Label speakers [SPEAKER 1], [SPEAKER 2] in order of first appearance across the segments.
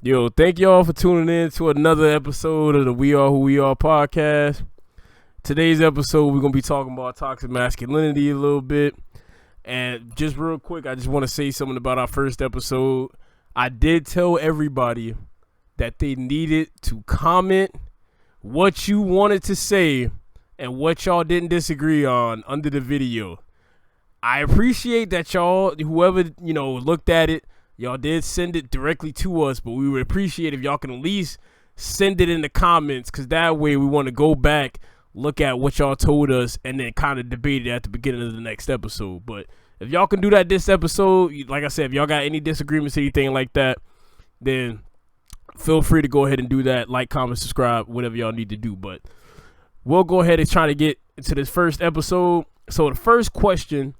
[SPEAKER 1] Yo, thank y'all for tuning in to another episode of the We Are Who We Are podcast. Today's episode, we're going to be talking about toxic masculinity a little bit. And just real quick, I just want to say something about our first episode. I did tell everybody that they needed to comment what you wanted to say and what y'all didn't disagree on under the video. I appreciate that y'all, whoever, looked at it, y'all did send it directly to us, but we would appreciate if y'all can at least send it in the comments, because that way we want to go back, look at what y'all told us, and then kind of debate it at the beginning of the next episode. But if y'all can do that this episode, like I said, if y'all got any disagreements, anything like that, then feel free to go ahead and do that. Like, comment, subscribe, whatever y'all need to do. But we'll go ahead and try to get into this first episode. So the first question,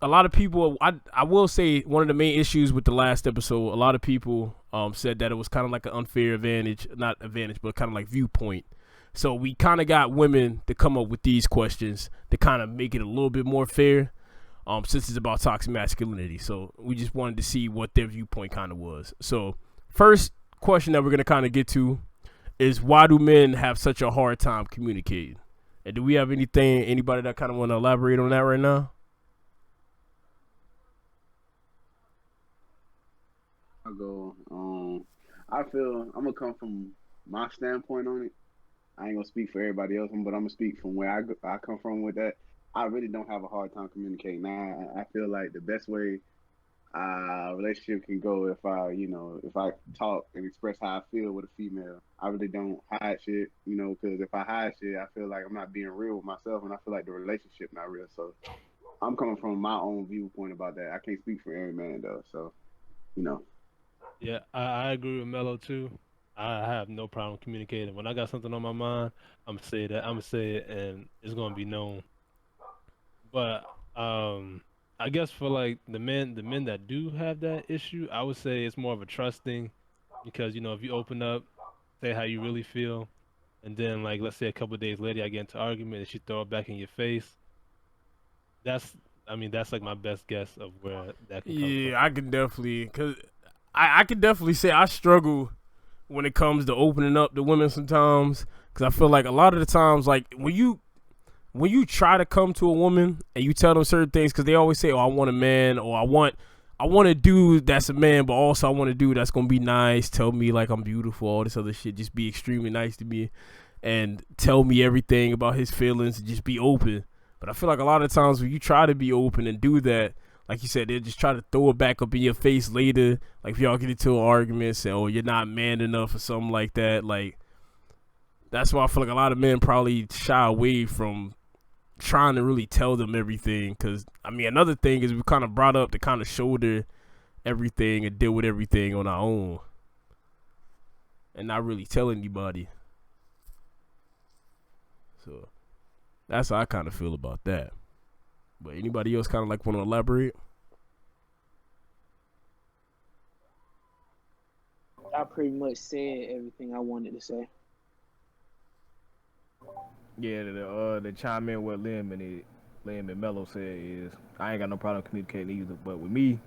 [SPEAKER 1] a lot of people, I will say one of the main issues with the last episode, a lot of people said that it was kind of like an unfair advantage, not advantage, but kind of like viewpoint. So we kind of got women to come up with these questions to kind of make it a little bit more fair, since it's about toxic masculinity. So we just wanted to see what their viewpoint kind of was. So first question that we're going to kind of get to is, why do men have such a hard time communicating? And do we have anybody that kind of want to elaborate on that right now?
[SPEAKER 2] I go. I feel I'm gonna come from my standpoint on it. I ain't gonna speak for everybody else, but I'm gonna speak from where I come from with that. I really don't have a hard time communicating. Now, I feel like the best way a relationship can go if I talk and express how I feel with a female. I really don't hide shit, because if I hide shit, I feel like I'm not being real with myself, and I feel like the relationship not real. So I'm coming from my own viewpoint about that. I can't speak for every man though, so you know.
[SPEAKER 3] Yeah, I agree with Mello too. I have no problem communicating. When I got something on my mind, I'm gonna say that. I'm gonna say it, and it's gonna be known. But I guess for like the men that do have that issue, I would say it's more of a trust thing, because if you open up, say how you really feel, and then like let's say a couple of days later, I get into argument and she throw it back in your face. That's I mean that's like my best guess of where that can come from.
[SPEAKER 1] Yeah, I can definitely, cause I can definitely say I struggle when it comes to opening up to women sometimes, cause I feel like a lot of the times, like when you try to come to a woman and you tell them certain things, cause they always say, "Oh, I want a man," or I want a dude that's a man, but also I want a dude that's gonna be nice, tell me like I'm beautiful, all this other shit, just be extremely nice to me, and tell me everything about his feelings, and just be open. But I feel like a lot of times when you try to be open and do that, like you said, they'll just try to throw it back up in your face later. Like if y'all get into an argument, say, "Oh, you're not man enough," or something like that. Like that's why I feel like a lot of men probably shy away from trying to really tell them everything. Because I mean, another thing is we kind of brought up to kind of shoulder everything and deal with everything on our own, and not really tell anybody. So that's how I kind of feel about that. But anybody else kind of like want to elaborate?
[SPEAKER 4] I pretty much said everything I wanted to say.
[SPEAKER 5] Yeah, the chime in what Liam and Mello said is, I ain't got no problem communicating either. But with me,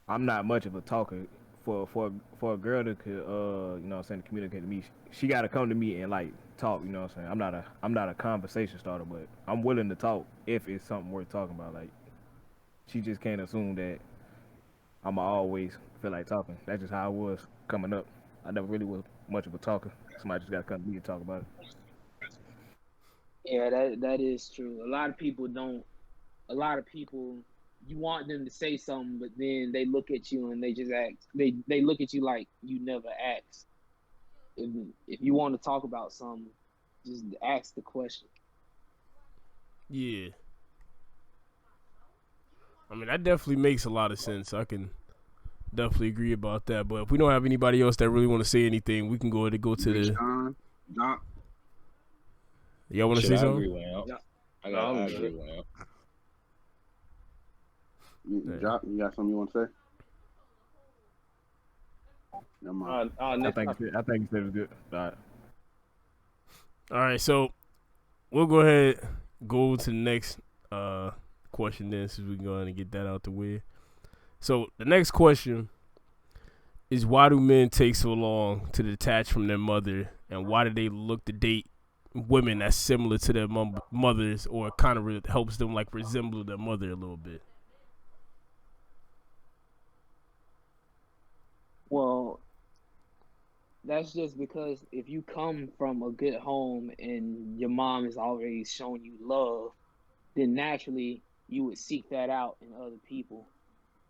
[SPEAKER 5] I'm not much of a talker. For a girl to communicate to me, she got to come to me and like talk. I'm not a conversation starter, but I'm willing to talk if it's something worth talking about. Like, she just can't assume that I'ma always feel like talking. That's just how I was coming up. I never really was much of a talker. Somebody just got to come to me and talk about it.
[SPEAKER 4] Yeah, that is true. A lot of people don't. A lot of people, you want them to say something, but then they look at you and they just ask. They look at you like you never asked. If you want to talk about something, just ask the question.
[SPEAKER 1] Yeah. I mean, that definitely makes a lot of sense. I can definitely agree about that. But if we don't have anybody else that really want to say anything, we can go ahead and go to the.
[SPEAKER 2] Sean, Doc,
[SPEAKER 1] Y'all want to
[SPEAKER 6] Shit,
[SPEAKER 1] say
[SPEAKER 6] I
[SPEAKER 1] something?
[SPEAKER 6] agree with him.
[SPEAKER 4] Yeah.
[SPEAKER 6] I agree with him.
[SPEAKER 2] Doc, you got something you want to say? Never mind.
[SPEAKER 5] I think you said it was good. All right.
[SPEAKER 1] All right, so we'll go ahead go to the next question then, since we can go ahead and get that out the way. So the next question is why do men take so long to detach from their mother, and why do they look to date women that's similar to their mothers, or kind of helps them like resemble their mother a little bit?
[SPEAKER 4] Well, that's just because if you come from a good home and your mom has already shown you love, then naturally you would seek that out in other people.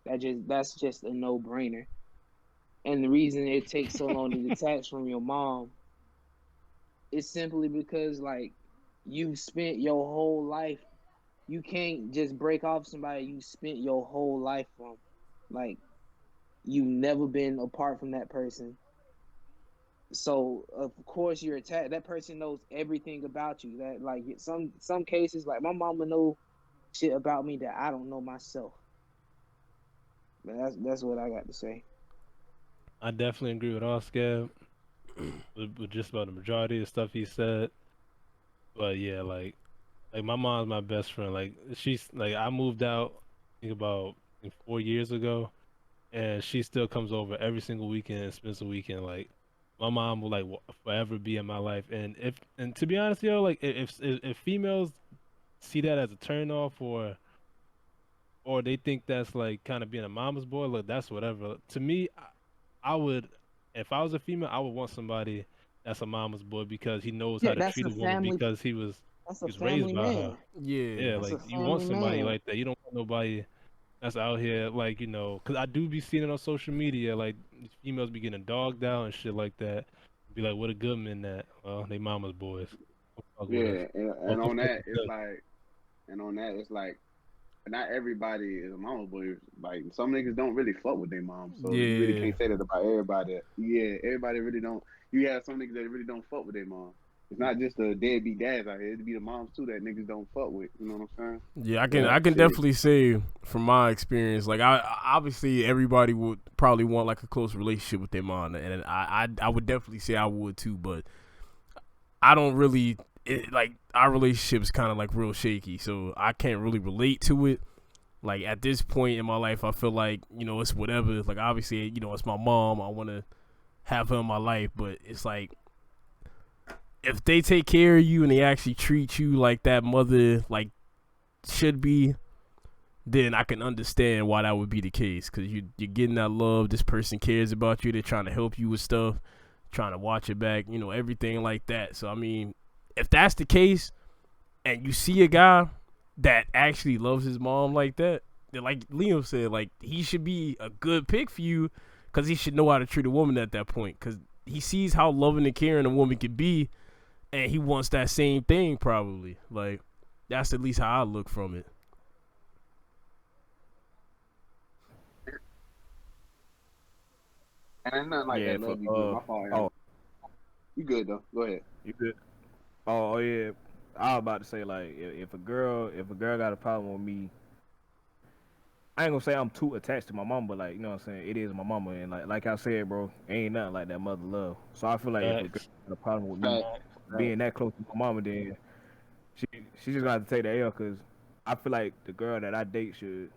[SPEAKER 4] That's just a no brainer. And the reason it takes so long to detach from your mom is simply because like you've spent your whole life. You can't just break off somebody you spent your whole life from. Like you've never been apart from that person. So of course you're attached. That person knows everything about you. That like some cases, like my mama know shit about me that I don't know myself. But that's what I got to say.
[SPEAKER 3] I definitely agree with Oscar with just about the majority of stuff he said. But yeah, like my mom's my best friend. Like she's like I moved out I think about 4 years ago, and she still comes over every single weekend and spends the weekend. Like my mom will like forever be in my life. And to be honest, yo, like if females see that as a turn off or they think that's like kind of being a mama's boy, look, that's whatever. To me, I would, if I was a female, I would want somebody that's a mama's boy because he knows how
[SPEAKER 4] Yeah,
[SPEAKER 3] to treat a woman because
[SPEAKER 4] that's
[SPEAKER 3] he
[SPEAKER 4] a
[SPEAKER 3] was raised
[SPEAKER 4] family
[SPEAKER 3] by her.
[SPEAKER 4] man.
[SPEAKER 1] Yeah,
[SPEAKER 3] Yeah,
[SPEAKER 4] That's a
[SPEAKER 3] like you want
[SPEAKER 4] family
[SPEAKER 3] somebody
[SPEAKER 4] man.
[SPEAKER 3] like that. You don't want nobody that's out here like because I do be seeing it on social media, like these females be getting dogged out and shit like that. Be like, what a good men that? Well, they mama's boys. Don't fuck with us.
[SPEAKER 2] Yeah,
[SPEAKER 3] Or
[SPEAKER 2] and
[SPEAKER 3] come
[SPEAKER 2] on
[SPEAKER 3] fuck
[SPEAKER 2] that
[SPEAKER 3] with
[SPEAKER 2] it's
[SPEAKER 3] us.
[SPEAKER 2] like, not everybody is a mama boy. Like some niggas don't really fuck with their mom, so you really
[SPEAKER 1] yeah,
[SPEAKER 2] can't say that about everybody. Yeah, everybody really don't. You have some niggas that really don't fuck with their mom. It's not just the deadbeat dads out here. It be the moms too that niggas don't fuck with. You know what I'm saying?
[SPEAKER 1] yeah. I can
[SPEAKER 2] But
[SPEAKER 1] I can
[SPEAKER 2] shit,
[SPEAKER 1] definitely say from my experience, like I obviously everybody would probably want like a close relationship with their mom, and I would definitely say I would too, but I don't really like our relationship is kind of like real shaky, so I can't really relate to it. Like at this point in my life, I feel like it's whatever. Like obviously, it's my mom. I want to have her in my life, but it's like if they take care of you and they actually treat you like that mother like should be, then I can understand why that would be the case. Cause you're getting that love. This person cares about you. They're trying to help you with stuff, trying to watch your back. Everything like that. So I mean, if that's the case, and you see a guy that actually loves his mom like that, then like Liam said, like he should be a good pick for you because he should know how to treat a woman at that point because he sees how loving and caring a woman can be, and he wants that same thing probably. Like that's at least how I look from it.
[SPEAKER 2] and ain't nothing like
[SPEAKER 5] Yeah,
[SPEAKER 2] that.
[SPEAKER 5] for
[SPEAKER 2] Love you good. My fault, Aaron.
[SPEAKER 5] oh,
[SPEAKER 2] You good though. Go ahead.
[SPEAKER 5] you good? Oh yeah. I was about to say like if a girl got a problem with me, I ain't gonna say I'm too attached to my mom, but like you know what I'm saying, it is my mama, and like I said, bro, ain't nothing like that mother love. So I feel like if a girl
[SPEAKER 3] Facts.
[SPEAKER 5] got a problem with me
[SPEAKER 2] Fact, fact.
[SPEAKER 5] being that close to my mama, then she just gonna have to take the L, cause I feel like the girl that I date should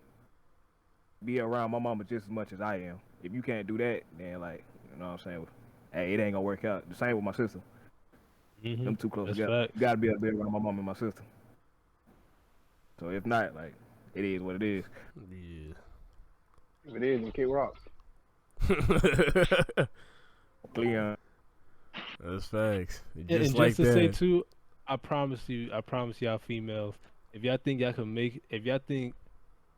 [SPEAKER 5] be around my mama just as much as I am. If you can't do that, then like you know what I'm saying, hey, it ain't gonna work out. The same with my sister. Them too close
[SPEAKER 3] That's
[SPEAKER 5] together. You
[SPEAKER 3] facts.
[SPEAKER 5] gotta be able to be around my mom and my sister. So if not, like it is what it is.
[SPEAKER 1] Yeah.
[SPEAKER 6] If it is, you kick rocks.
[SPEAKER 5] Cleon.
[SPEAKER 1] That's facts.
[SPEAKER 3] And
[SPEAKER 1] Just
[SPEAKER 3] just
[SPEAKER 1] like
[SPEAKER 3] to say
[SPEAKER 1] that.
[SPEAKER 3] too, I promise y'all females, if y'all think if y'all think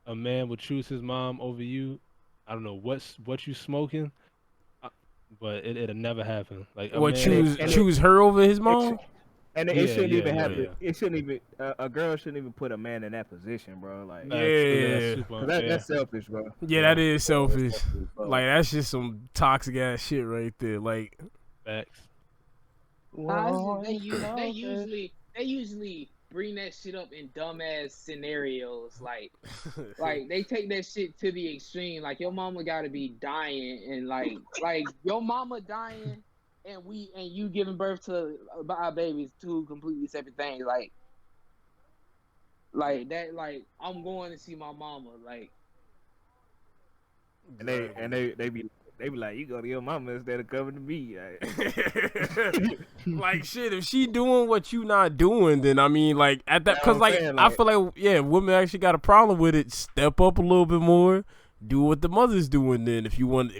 [SPEAKER 3] a man would choose his mom over you, I don't know what you smoking, uh, but it'll never happen. Like a
[SPEAKER 1] What
[SPEAKER 3] man,
[SPEAKER 5] And it,
[SPEAKER 1] choose
[SPEAKER 5] and it,
[SPEAKER 1] choose her over his
[SPEAKER 5] it, sh-
[SPEAKER 1] mom?
[SPEAKER 5] and it
[SPEAKER 3] yeah,
[SPEAKER 5] shouldn't
[SPEAKER 3] yeah,
[SPEAKER 5] even
[SPEAKER 3] yeah,
[SPEAKER 5] happen.
[SPEAKER 1] Yeah.
[SPEAKER 3] yeah.
[SPEAKER 5] It shouldn't even a girl shouldn't even put a man in that position, bro. Like,
[SPEAKER 3] Facts, cause that's
[SPEAKER 1] Yeah.
[SPEAKER 3] super
[SPEAKER 5] 'cause
[SPEAKER 3] unfair.
[SPEAKER 5] that's selfish, bro.
[SPEAKER 1] Yeah,
[SPEAKER 3] Yeah,
[SPEAKER 1] that is
[SPEAKER 5] Yeah, that's
[SPEAKER 1] selfish.
[SPEAKER 5] selfish, bro.
[SPEAKER 1] Like that's just some toxic ass shit right there. Like
[SPEAKER 3] facts.
[SPEAKER 4] Nah, it's just
[SPEAKER 6] Lord,
[SPEAKER 4] they usually bring that shit up in dumbass scenarios. Like they take that shit to the extreme. Like your mama gotta be dying and like your mama dying and you giving birth to our babies, two completely separate things. Like that. Like I'm going to see my mama. Like
[SPEAKER 5] And they They be like, you go to your mama instead of coming to me. Like,
[SPEAKER 1] Like shit, if she doing what you not doing, then I mean, like at that,
[SPEAKER 5] That's
[SPEAKER 1] cause
[SPEAKER 5] what I'm
[SPEAKER 1] like
[SPEAKER 5] saying,
[SPEAKER 1] I
[SPEAKER 5] like-
[SPEAKER 1] feel like yeah, women actually got a problem with it. Step up a little bit more. Do what the mother's doing. Then if you want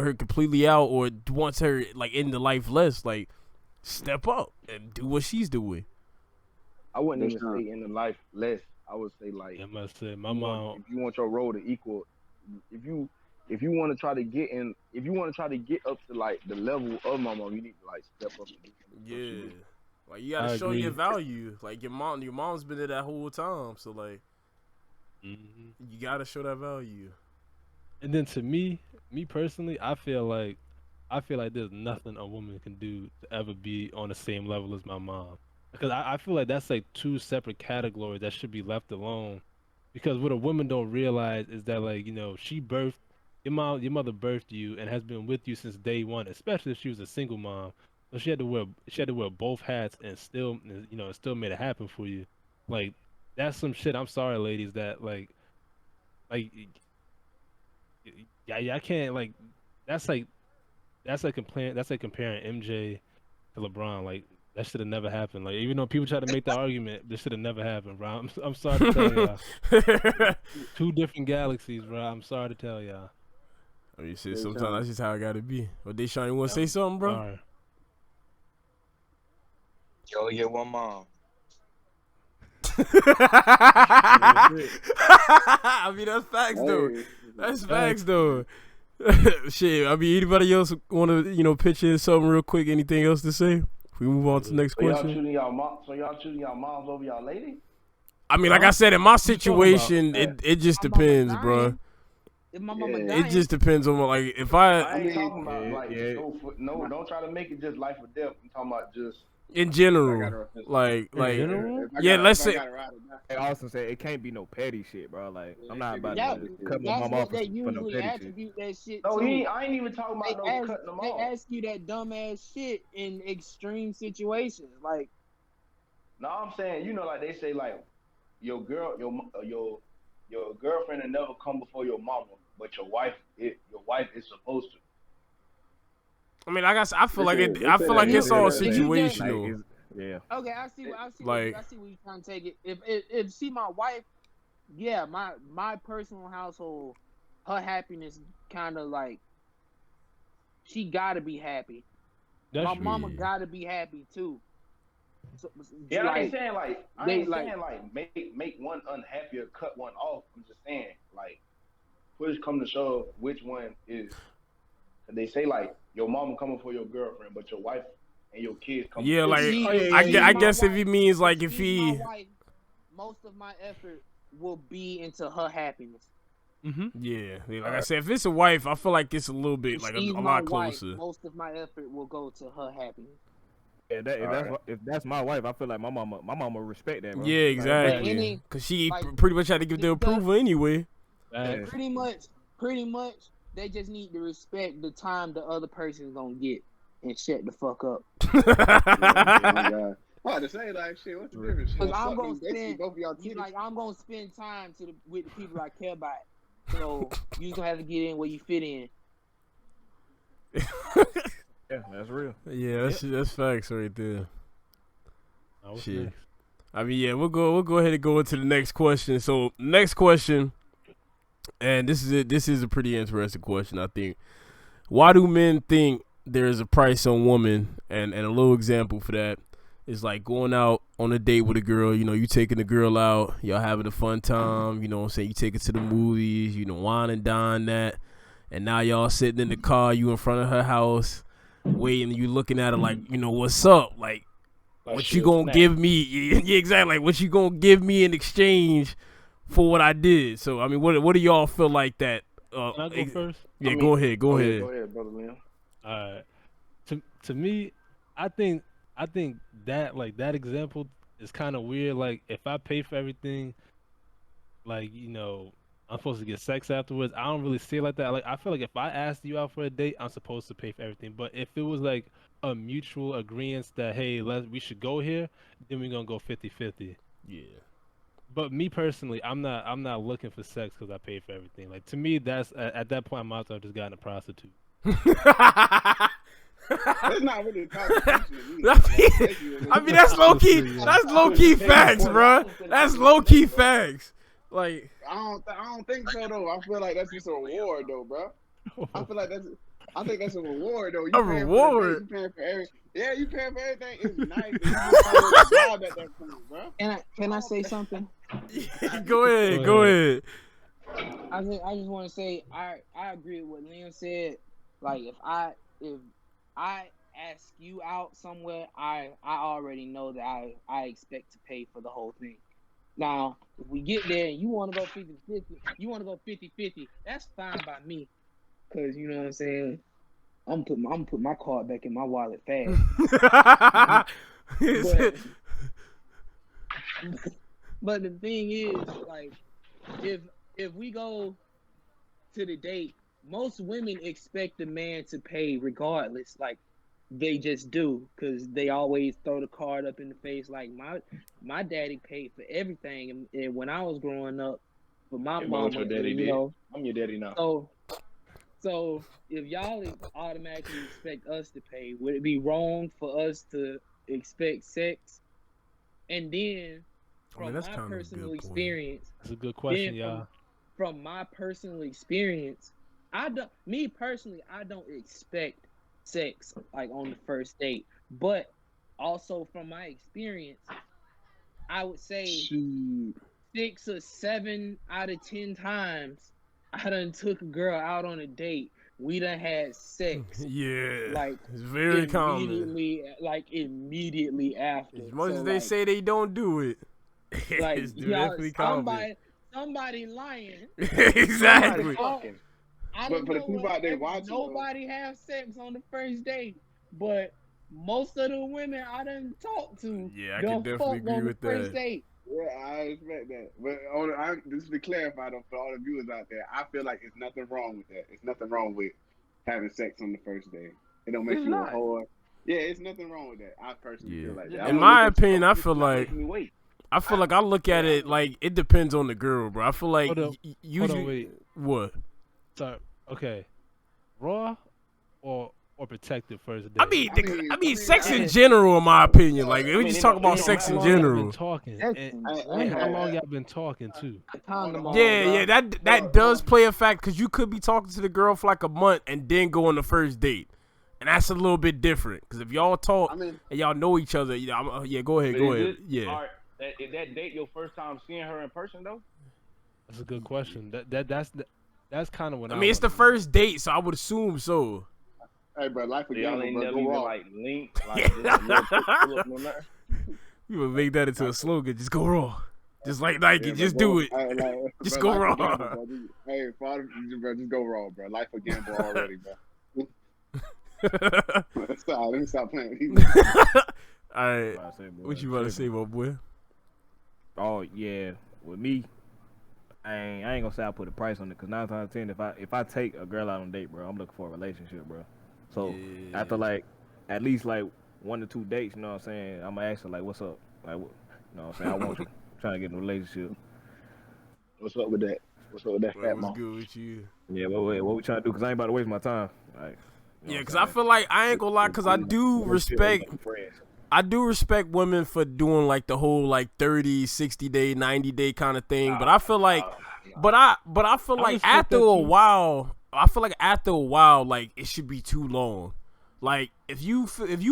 [SPEAKER 1] her completely out or wants her like in the life less, like step up and do what she's doing.
[SPEAKER 6] I wouldn't
[SPEAKER 2] That's
[SPEAKER 6] even
[SPEAKER 2] not-
[SPEAKER 6] say in the life less. I would say like
[SPEAKER 3] I must say, my
[SPEAKER 6] you want-
[SPEAKER 3] mom.
[SPEAKER 6] if you want your role to equal, if you want to try to get in, if you want to try to get up to like the level of my mom, you need to like step up and do some stuff she
[SPEAKER 1] Yeah,
[SPEAKER 6] do.
[SPEAKER 1] like you gotta
[SPEAKER 3] I
[SPEAKER 1] show
[SPEAKER 3] agree.
[SPEAKER 1] your value. Like your mom's been there that whole time, so like
[SPEAKER 3] Mhm.
[SPEAKER 1] you gotta show that value.
[SPEAKER 3] And then to me personally, I feel like there's nothing a woman can do to ever be on the same level as my mom. Because I feel like that's like two separate categories that should be left alone. Because what a woman don't realize is that like, your mother birthed you and has been with you since day one, especially if she was a single mom. So she had to wear both hats and still still made it happen for you. Like that's some shit. I'm sorry, ladies, that like yeah, I can't like that's like comparing MJ to LeBron. Like that should have never happened. Like even though people try to make the argument, this should have never happened, bro. I'm sorry to tell y'all. Two different galaxies, bro. I'm sorry to tell y'all.
[SPEAKER 1] I mean, shit.
[SPEAKER 2] Deshaun.
[SPEAKER 1] Sometimes that's just how it gotta be. But Deshaun, you want to say something, bro?
[SPEAKER 3] Sorry.
[SPEAKER 7] You only get one mom.
[SPEAKER 1] I mean, that's facts though.
[SPEAKER 2] Hey,
[SPEAKER 1] That's facts though. Shit. I mean, anybody else want to pitch in something real quick? Anything else to say? If we move on to the next
[SPEAKER 8] So y'all
[SPEAKER 1] question.
[SPEAKER 8] choosing y'all mom? So y'all choosing y'all moms over y'all lady?
[SPEAKER 1] I mean, like I said, in my
[SPEAKER 3] talking about?
[SPEAKER 1] situation, it just
[SPEAKER 4] My mama
[SPEAKER 1] depends,
[SPEAKER 4] dying.
[SPEAKER 1] bro.
[SPEAKER 4] If my mama
[SPEAKER 2] Yeah.
[SPEAKER 4] dying,
[SPEAKER 1] It just depends on like if
[SPEAKER 8] I
[SPEAKER 1] I
[SPEAKER 8] ain't
[SPEAKER 2] mean,
[SPEAKER 8] talking about
[SPEAKER 5] yeah,
[SPEAKER 8] like
[SPEAKER 5] yeah.
[SPEAKER 8] don't try to make it just life or death. I'm talking about just
[SPEAKER 1] in
[SPEAKER 2] I
[SPEAKER 1] general,
[SPEAKER 2] gotta-
[SPEAKER 1] like
[SPEAKER 3] general?
[SPEAKER 1] yeah, let's
[SPEAKER 2] if I
[SPEAKER 1] say
[SPEAKER 2] gotta ride or die.
[SPEAKER 5] They also say it can't be no petty shit, bro. Like I'm not about
[SPEAKER 4] yeah,
[SPEAKER 5] to cut my
[SPEAKER 4] that's
[SPEAKER 5] mom
[SPEAKER 4] what
[SPEAKER 5] off
[SPEAKER 4] they
[SPEAKER 5] for no
[SPEAKER 4] usually
[SPEAKER 5] petty shit.
[SPEAKER 4] attribute that shit
[SPEAKER 8] no.
[SPEAKER 4] to.
[SPEAKER 8] I ain't even talking
[SPEAKER 4] They
[SPEAKER 8] about no
[SPEAKER 4] ask,
[SPEAKER 8] cutting them
[SPEAKER 4] they
[SPEAKER 8] off.
[SPEAKER 4] ask you that dumbass shit in extreme situations. Like,
[SPEAKER 8] No, I'm saying like they say like your girlfriend will never come before your mama, but your wife is supposed to.
[SPEAKER 1] I mean, I feel like it.
[SPEAKER 2] They
[SPEAKER 1] I
[SPEAKER 2] say
[SPEAKER 1] feel
[SPEAKER 2] that
[SPEAKER 1] like it's all
[SPEAKER 2] everywhere.
[SPEAKER 1] situational.
[SPEAKER 5] Like, yeah.
[SPEAKER 4] okay, I see what
[SPEAKER 1] Like-
[SPEAKER 4] I see where you trying to take it. If she my wife, yeah, my personal household, her happiness kind of like she gotta be happy.
[SPEAKER 3] That's
[SPEAKER 4] My
[SPEAKER 3] true.
[SPEAKER 4] mama gotta be happy too. So,
[SPEAKER 8] Yeah, I ain't
[SPEAKER 4] like,
[SPEAKER 8] saying like make one unhappy or cut one off. I'm just saying like push come to shove, which one is? They say like your mama coming for your girlfriend, but your wife and your kids come.
[SPEAKER 1] Yeah,
[SPEAKER 4] if
[SPEAKER 1] like
[SPEAKER 4] she-
[SPEAKER 5] oh, yeah,
[SPEAKER 4] if
[SPEAKER 1] I,
[SPEAKER 4] she's
[SPEAKER 1] gue- I
[SPEAKER 4] my
[SPEAKER 1] guess if
[SPEAKER 4] wife-
[SPEAKER 1] he means like if
[SPEAKER 4] she's
[SPEAKER 1] he,
[SPEAKER 4] my wife, most of my effort will be into her happiness.
[SPEAKER 3] Mm-hmm.
[SPEAKER 1] yeah, like I said, if it's a wife, I feel like it's a little bit
[SPEAKER 4] If
[SPEAKER 1] like
[SPEAKER 4] she's
[SPEAKER 1] a
[SPEAKER 4] my
[SPEAKER 1] lot
[SPEAKER 4] wife,
[SPEAKER 1] closer.
[SPEAKER 4] most of my effort will go to her happiness.
[SPEAKER 5] If that's my wife, I feel like my mama respect that, bro.
[SPEAKER 1] Yeah,
[SPEAKER 5] Like,
[SPEAKER 1] exactly.
[SPEAKER 4] any-
[SPEAKER 1] Cause she
[SPEAKER 4] like,
[SPEAKER 1] pretty much had to give the approval anyway.
[SPEAKER 5] Yeah.
[SPEAKER 4] Pretty much, they just need to respect the time the other person's gonna get and shut the fuck up.
[SPEAKER 2] Oh my God. I had to say like shit. What's the difference?
[SPEAKER 4] Cause
[SPEAKER 2] Shit,
[SPEAKER 4] I'm
[SPEAKER 2] suck
[SPEAKER 4] gonna
[SPEAKER 2] them, basically
[SPEAKER 4] spend,
[SPEAKER 2] both of y'all
[SPEAKER 4] you
[SPEAKER 2] titties.
[SPEAKER 4] like I'm gonna spend time with the people I care about. So you gonna have to get in where you fit in.
[SPEAKER 5] Yeah, that's real.
[SPEAKER 1] Yeah, that's facts right there.
[SPEAKER 3] What's
[SPEAKER 1] Shit.
[SPEAKER 3] next?
[SPEAKER 1] I mean, yeah, we'll go ahead and go into the next question. So, next question, and this is it. This is a pretty interesting question, I think. Why do men think there is a price on women? And a little example for that is like going out on a date with a girl. You know, you taking the girl out, y'all having a fun time. You know what I'm saying? You take her to the movies. You know, wine and dine that, and now y'all sitting in the car. You in front of her house, waiting. You looking at her like, you know, what's up? Like, what you gonna give me? Yeah, exactly. Like, what you gonna give me in exchange for what I did? So, I mean, what do y'all feel like that?
[SPEAKER 3] Can I go first?
[SPEAKER 1] Yeah,
[SPEAKER 8] I mean,
[SPEAKER 1] go ahead. Go ahead.
[SPEAKER 8] Go ahead, brother Liam.
[SPEAKER 3] All right. To me, I think that like that example is kind of weird. Like if I pay for everything, like I'm supposed to get sex afterwards. I don't really see it like that. Like I feel like if I asked you out for a date, I'm supposed to pay for everything. But if it was like a mutual agreement that hey, we should go here, then we're gonna go 50-50.
[SPEAKER 1] Yeah.
[SPEAKER 3] But me personally, I'm not looking for sex because I pay for everything. Like to me, that's at that point, I might as well just gotten a prostitute.
[SPEAKER 2] That's not really constitution.
[SPEAKER 1] I mean, that's low key. That's low key facts, bro. That's low key facts. Like,
[SPEAKER 2] I don't think so though. I feel like that's just a reward though, bro. I think that's a reward though. You
[SPEAKER 1] A reward?
[SPEAKER 2] You paying for everything. Yeah, you paying for everything. It's nice. And you just paying the job at that point, bro.
[SPEAKER 4] Can I say something?
[SPEAKER 1] go ahead.
[SPEAKER 4] I just want to say I agree with what Liam said. Like if I ask you out somewhere, I already know that I expect to pay for the whole thing. Now, if we get there and you want to go 50-50, you want to go 50-50, that's fine by me. Cause you know what I'm saying. I'm put my card back in my wallet fast. but the thing is, like, if we go to the date, most women expect the man to pay regardless. Like, they just do, because they always throw the card up in the face. Like, my daddy paid for everything, and when I was growing up, for my mom, you know,
[SPEAKER 6] I'm your daddy now.
[SPEAKER 4] So if y'all automatically expect us to pay, would it be wrong for us to expect sex? And then, from my personal experience,
[SPEAKER 3] that's a good question, y'all.
[SPEAKER 4] From my personal experience, I don't expect sex like on the first date, but also from my experience, I would say 6 or 7 out of 10 times I done took a girl out on a date. We done had sex.
[SPEAKER 1] Yeah,
[SPEAKER 4] like
[SPEAKER 1] it's very common.
[SPEAKER 4] Immediately after.
[SPEAKER 1] As much as they say they don't do it,
[SPEAKER 4] like
[SPEAKER 1] it's definitely common.
[SPEAKER 4] Somebody lying.
[SPEAKER 1] Exactly.
[SPEAKER 4] I don't know nobody have sex on the first date, but most of the women I done talked to,
[SPEAKER 1] yeah, I can definitely agree with that.
[SPEAKER 4] First date.
[SPEAKER 2] Yeah, I respect that. But just to clarify though, for all the viewers out there, I feel like it's nothing wrong with that. It's nothing wrong with having sex on the first day. It don't make you a whore. Yeah, it's nothing wrong with that. I personally feel like that.
[SPEAKER 1] In my opinion, I feel like I look at it like it depends on the girl, bro. I feel like usually what?
[SPEAKER 3] So okay, raw or protected first date.
[SPEAKER 1] I mean, sex in general, in my opinion. Like, we just talk about sex in general.
[SPEAKER 3] Talking. And how long y'all been talking too?
[SPEAKER 1] Yeah, that does play a fact, because you could be talking to the girl for like a month and then go on the first date, and that's a little bit different. Because if y'all talk and y'all know each other, go ahead. Yeah.
[SPEAKER 6] Is that date your first time seeing her in person though?
[SPEAKER 3] That's a good question. That's kind of what
[SPEAKER 1] I mean. It's the first date, so I would assume so.
[SPEAKER 2] Hey, bro, life again.
[SPEAKER 6] Y'all ain't never even like link.
[SPEAKER 1] You would make that into a slogan. Just go raw. Just like Nike. Just do it. Just go raw.
[SPEAKER 2] Hey, father, bro, just go raw, bro. Life a gamble already, bro. Let me stop playing.
[SPEAKER 1] All right. What you about to say, my boy?
[SPEAKER 5] Oh yeah, with me, I ain't gonna say I put a price on it, because 9 times out of 10, if I take a girl out on a date, bro, I'm looking for a relationship, bro. So after like at least like 1 to 2 dates, you know what I'm saying, I'm gonna ask her like, what's up? Like, you know what I'm saying, I want you. Trying to get in a relationship.
[SPEAKER 6] What's up with that? What's up with that fat mom?
[SPEAKER 1] What's good with you?
[SPEAKER 5] Yeah, what we trying to do? Because I ain't about to waste my time. Like,
[SPEAKER 1] yeah, because I feel like, I ain't gonna lie, because I do respect women for doing like the whole like 30, 60 day, 90 day kind of thing. But I feel like, but I feel like after a while, like it should be too long. Like if you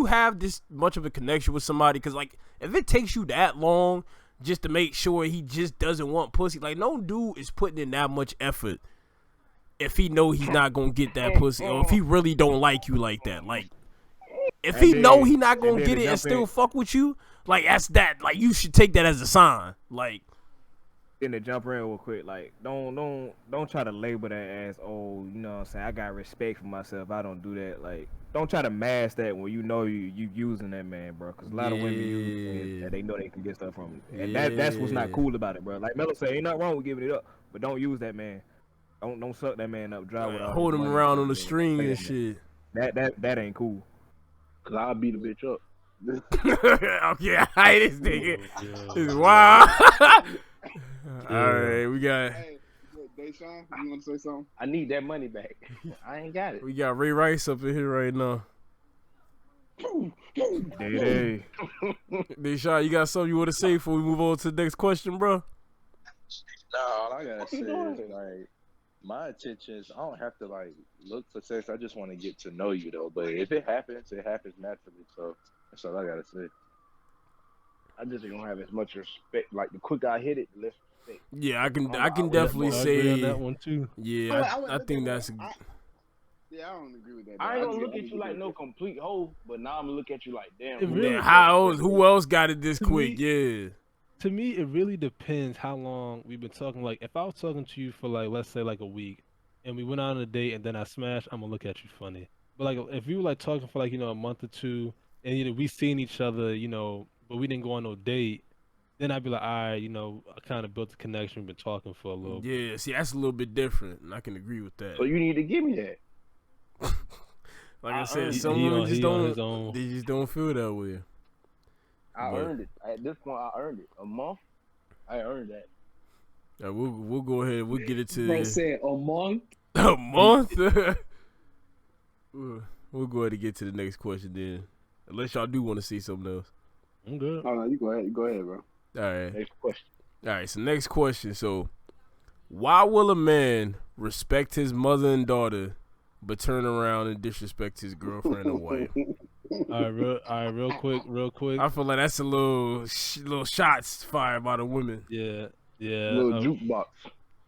[SPEAKER 1] have this much of a connection with somebody, because like if it takes you that long just to make sure he just doesn't want pussy, like no dude is putting in that much effort if he know he's not gonna get that pussy, or if he really don't like you like that. Like if he know he not gonna get it and still fuck with you, like that's that. Like you should take that as a sign. Like.
[SPEAKER 5] In the jump in real quick, like don't try to label that as, oh, you know what I'm saying, I got respect for myself, I don't do that. Like, don't try to mask that when you know you using that man, bro, because a lot of women use that, they know they can get stuff from it, and that's what's not cool about it, bro. Like Melo said, ain't nothing wrong with giving it up, but don't use that man. Don't suck that man up dry with all
[SPEAKER 1] hold him around on the string and shit.
[SPEAKER 5] That ain't cool.
[SPEAKER 6] Cause I'll beat a bitch up.
[SPEAKER 1] Okay, I this nigga is wild. All right, we got.
[SPEAKER 2] Hey, Deshaun, you want to say something?
[SPEAKER 6] I need that money back. I ain't got it.
[SPEAKER 1] We got Ray Rice up in here right now.
[SPEAKER 5] Day.
[SPEAKER 1] Deshaun, you got something you want to say before we move on to the next question, bro?
[SPEAKER 9] No, all I gotta say is like my intentions. I don't have to like look for sex. I just want to get to know you though. But if it happens naturally. So that's all I gotta say.
[SPEAKER 6] I just ain't gonna have as much respect. Like the quicker I hit it, the less respect.
[SPEAKER 1] Yeah, I can
[SPEAKER 6] I
[SPEAKER 1] definitely
[SPEAKER 3] I agree on
[SPEAKER 1] say
[SPEAKER 3] that one too.
[SPEAKER 1] yeah. I think that's
[SPEAKER 2] Yeah, I don't agree with that.
[SPEAKER 6] I ain't
[SPEAKER 2] though.
[SPEAKER 6] gonna look at you like no complete hoe, but now I'm gonna look at you like damn.
[SPEAKER 3] It really-
[SPEAKER 1] who else got it this
[SPEAKER 3] To
[SPEAKER 1] quick?
[SPEAKER 3] me-
[SPEAKER 1] Yeah.
[SPEAKER 3] To me, it really depends how long we've been talking. Like, if I was talking to you for like, let's say like a week, and we went out on a date, and then I smashed, I'm gonna look at you funny. But like, if you were like talking for like a month or two, and we seen each other, but we didn't go on no date, then I'd be like, all right, I kind of built a connection. We've been talking for a little bit.
[SPEAKER 1] Yeah, see, that's a little bit different, and I can agree with that.
[SPEAKER 6] So you need to give me that.
[SPEAKER 1] Like I said,
[SPEAKER 6] earned it.
[SPEAKER 1] some
[SPEAKER 3] He
[SPEAKER 1] women
[SPEAKER 3] on-
[SPEAKER 1] just
[SPEAKER 3] he on his
[SPEAKER 1] don't.
[SPEAKER 3] own.
[SPEAKER 1] They just don't feel that way.
[SPEAKER 6] I
[SPEAKER 1] But-
[SPEAKER 6] earned it. At this point, I earned it. A month, I earned that.
[SPEAKER 1] We'll go ahead. We'll get it
[SPEAKER 4] Bro
[SPEAKER 1] to
[SPEAKER 4] said a month.
[SPEAKER 1] a month. We'll go ahead and get to the next question then, unless y'all do want to see something else.
[SPEAKER 3] I'm good.
[SPEAKER 2] Oh no, you go ahead. Go ahead, bro.
[SPEAKER 1] All right.
[SPEAKER 6] Next question.
[SPEAKER 1] All right, so next question. So, why will a man respect his mother and daughter, but turn around and disrespect his girlfriend or wife?
[SPEAKER 3] All right, real quick.
[SPEAKER 1] I feel like that's a little shots fired by the women.
[SPEAKER 3] Yeah.
[SPEAKER 6] Little jukebox.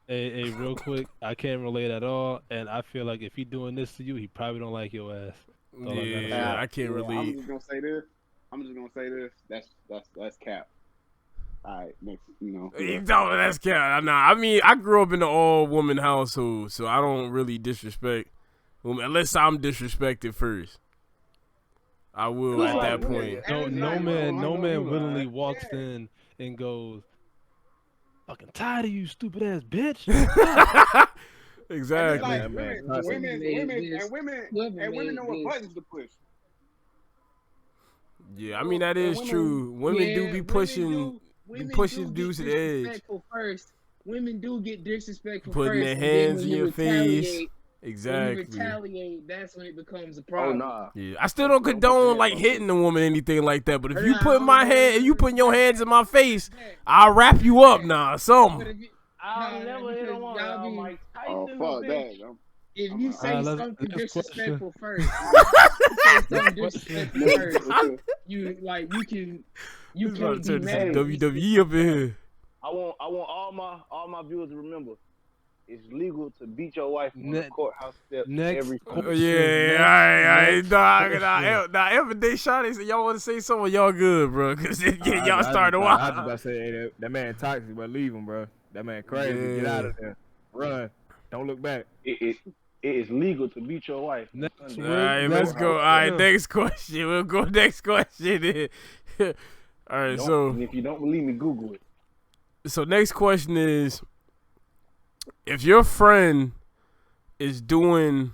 [SPEAKER 3] Hey, real quick. I can't relate at all, and I feel like if he doing this to you, he probably don't like your ass. That's all I gotta say.
[SPEAKER 1] Yeah, I can't
[SPEAKER 2] I'm
[SPEAKER 1] relate.
[SPEAKER 2] just gonna say this. That's cap. All right, next.
[SPEAKER 1] No, that's cat. Nah, I mean, I grew up in an all-woman household, so I don't really disrespect women unless I'm disrespected first. I will at that point.
[SPEAKER 3] No man willingly walks in and goes, "Fucking tired of you, stupid ass bitch."
[SPEAKER 1] Exactly.
[SPEAKER 2] Like, women know what buttons to push.
[SPEAKER 1] Yeah, I mean that is true. Women do be pushing dudes to the edge.
[SPEAKER 4] First, women do get disrespectful
[SPEAKER 1] Putting
[SPEAKER 4] first.
[SPEAKER 1] their
[SPEAKER 4] and then
[SPEAKER 1] hands
[SPEAKER 4] when
[SPEAKER 1] in
[SPEAKER 4] you
[SPEAKER 1] your face.
[SPEAKER 4] retaliate-
[SPEAKER 1] Exactly.
[SPEAKER 4] When you retaliate, that's when it becomes a
[SPEAKER 6] Oh
[SPEAKER 4] problem.
[SPEAKER 6] nah.
[SPEAKER 1] Yeah, I still don't condone like hitting a woman or anything like that. But if you
[SPEAKER 4] Nah,
[SPEAKER 1] put my
[SPEAKER 4] hold on.
[SPEAKER 1] hand, you putting your hands in my face, I'll wrap you up now.
[SPEAKER 4] But
[SPEAKER 1] Something.
[SPEAKER 4] if you,
[SPEAKER 6] I'll
[SPEAKER 4] Nah,
[SPEAKER 6] never hit a
[SPEAKER 4] because
[SPEAKER 6] woman.
[SPEAKER 4] y'all be-
[SPEAKER 6] Mike
[SPEAKER 2] Oh
[SPEAKER 6] Tyson,
[SPEAKER 2] fuck
[SPEAKER 6] bitch.
[SPEAKER 2] that.
[SPEAKER 4] if you say
[SPEAKER 3] let's-
[SPEAKER 4] something
[SPEAKER 3] next
[SPEAKER 4] disrespectful first, you
[SPEAKER 1] This about
[SPEAKER 4] can't
[SPEAKER 1] to turn
[SPEAKER 4] be
[SPEAKER 1] this
[SPEAKER 4] mad.
[SPEAKER 1] into WWE up in here.
[SPEAKER 6] I want all my viewers to remember. It's legal to beat your wife on
[SPEAKER 3] Ne-
[SPEAKER 6] the courthouse steps
[SPEAKER 3] next
[SPEAKER 6] every
[SPEAKER 3] question.
[SPEAKER 1] Oh, yeah, all right.
[SPEAKER 3] Next
[SPEAKER 1] Nah, every day, Shawty said y'all want to say something, y'all good, bro. Because y'all started a
[SPEAKER 5] I was just
[SPEAKER 1] while.
[SPEAKER 5] about to say, hey, that man toxic, but leave him, bro. That man crazy. Get out of there. Run. Don't look back.
[SPEAKER 6] It is legal to beat your wife.
[SPEAKER 3] Next
[SPEAKER 1] All
[SPEAKER 3] word,
[SPEAKER 1] right, let's go. All right, next question. We'll go next question. Then. All right,
[SPEAKER 6] And if you don't believe me, Google it.
[SPEAKER 1] so next question is, if your friend is doing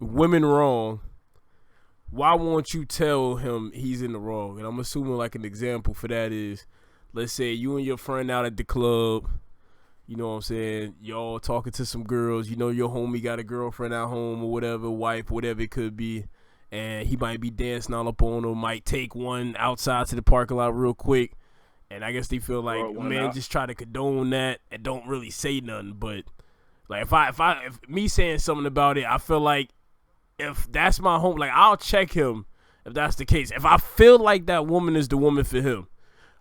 [SPEAKER 1] women wrong, why won't you tell him he's in the wrong? And I'm assuming like an example for that is, let's say you and your friend out at the club, you know what I'm saying, y'all talking to some girls, you know your homie got a girlfriend at home or whatever, wife, whatever it could be, and he might be dancing all up on her, might take one outside to the parking lot real quick. And I guess they feel like man just try to condone that and don't really say nothing. But like if me saying something about it, I feel like if that's my home, like I'll check him if that's the case. If I feel like that woman is the woman for him,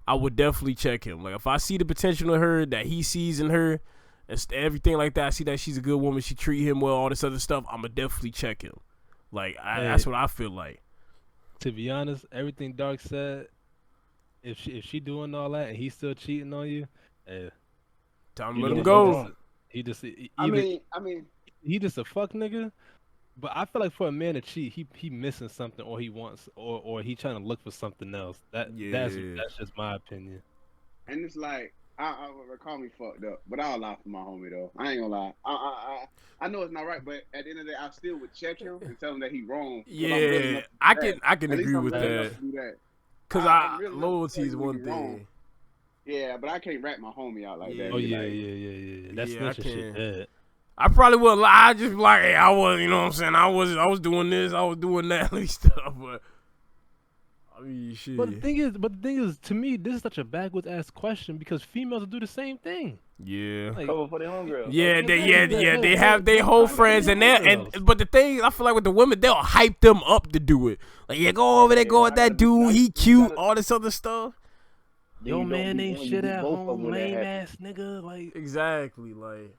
[SPEAKER 1] I would definitely check him. Like if I see the potential in her that he sees in her and everything like that, I see that she's a good woman, she treat him well, all this other stuff, I'ma definitely check him. Like that's what I feel like.
[SPEAKER 3] To be honest, everything Dark said, if she doing all that and he's still cheating on you,
[SPEAKER 1] time to let him go.
[SPEAKER 3] He just
[SPEAKER 2] I mean,
[SPEAKER 3] he just a fuck nigga. But I feel like for a man to cheat, he missing something, or he wants, or he trying to look for something else. That's just my opinion.
[SPEAKER 2] and it's like I call me fucked up, but I'll lie for my homie though. I ain't gonna lie. I know it's not right, but at the end of the day, I still would check him and tell him that he wrong.
[SPEAKER 1] Yeah, I can agree with that. Cause loyalty is one thing.
[SPEAKER 2] Yeah, but I can't rat my homie out like that.
[SPEAKER 3] Oh
[SPEAKER 2] Be
[SPEAKER 3] yeah,
[SPEAKER 2] like,
[SPEAKER 3] yeah. That's
[SPEAKER 1] Yeah, I
[SPEAKER 3] snitching shit.
[SPEAKER 1] can't.
[SPEAKER 3] Dead.
[SPEAKER 1] I probably wouldn't lie. I just be like, hey, I was, you know what I'm saying? I was doing this, I was doing that and stuff, but I mean, shit.
[SPEAKER 3] But the thing is, to me, this is such a backwards ass question because females do the same thing.
[SPEAKER 1] Yeah.
[SPEAKER 3] Like,
[SPEAKER 6] Cover for their homegirl.
[SPEAKER 1] Yeah,
[SPEAKER 3] yeah,
[SPEAKER 1] they have their whole friends and but the thing I feel like with the women, they'll hype them up to do it. Like, yeah, go over there, go with that dude, he cute, all this other stuff.
[SPEAKER 3] yo man ain't shit at
[SPEAKER 6] both of
[SPEAKER 3] home,
[SPEAKER 6] them when that
[SPEAKER 3] lame
[SPEAKER 6] happens.
[SPEAKER 3] ass nigga. Like,
[SPEAKER 1] Exactly, like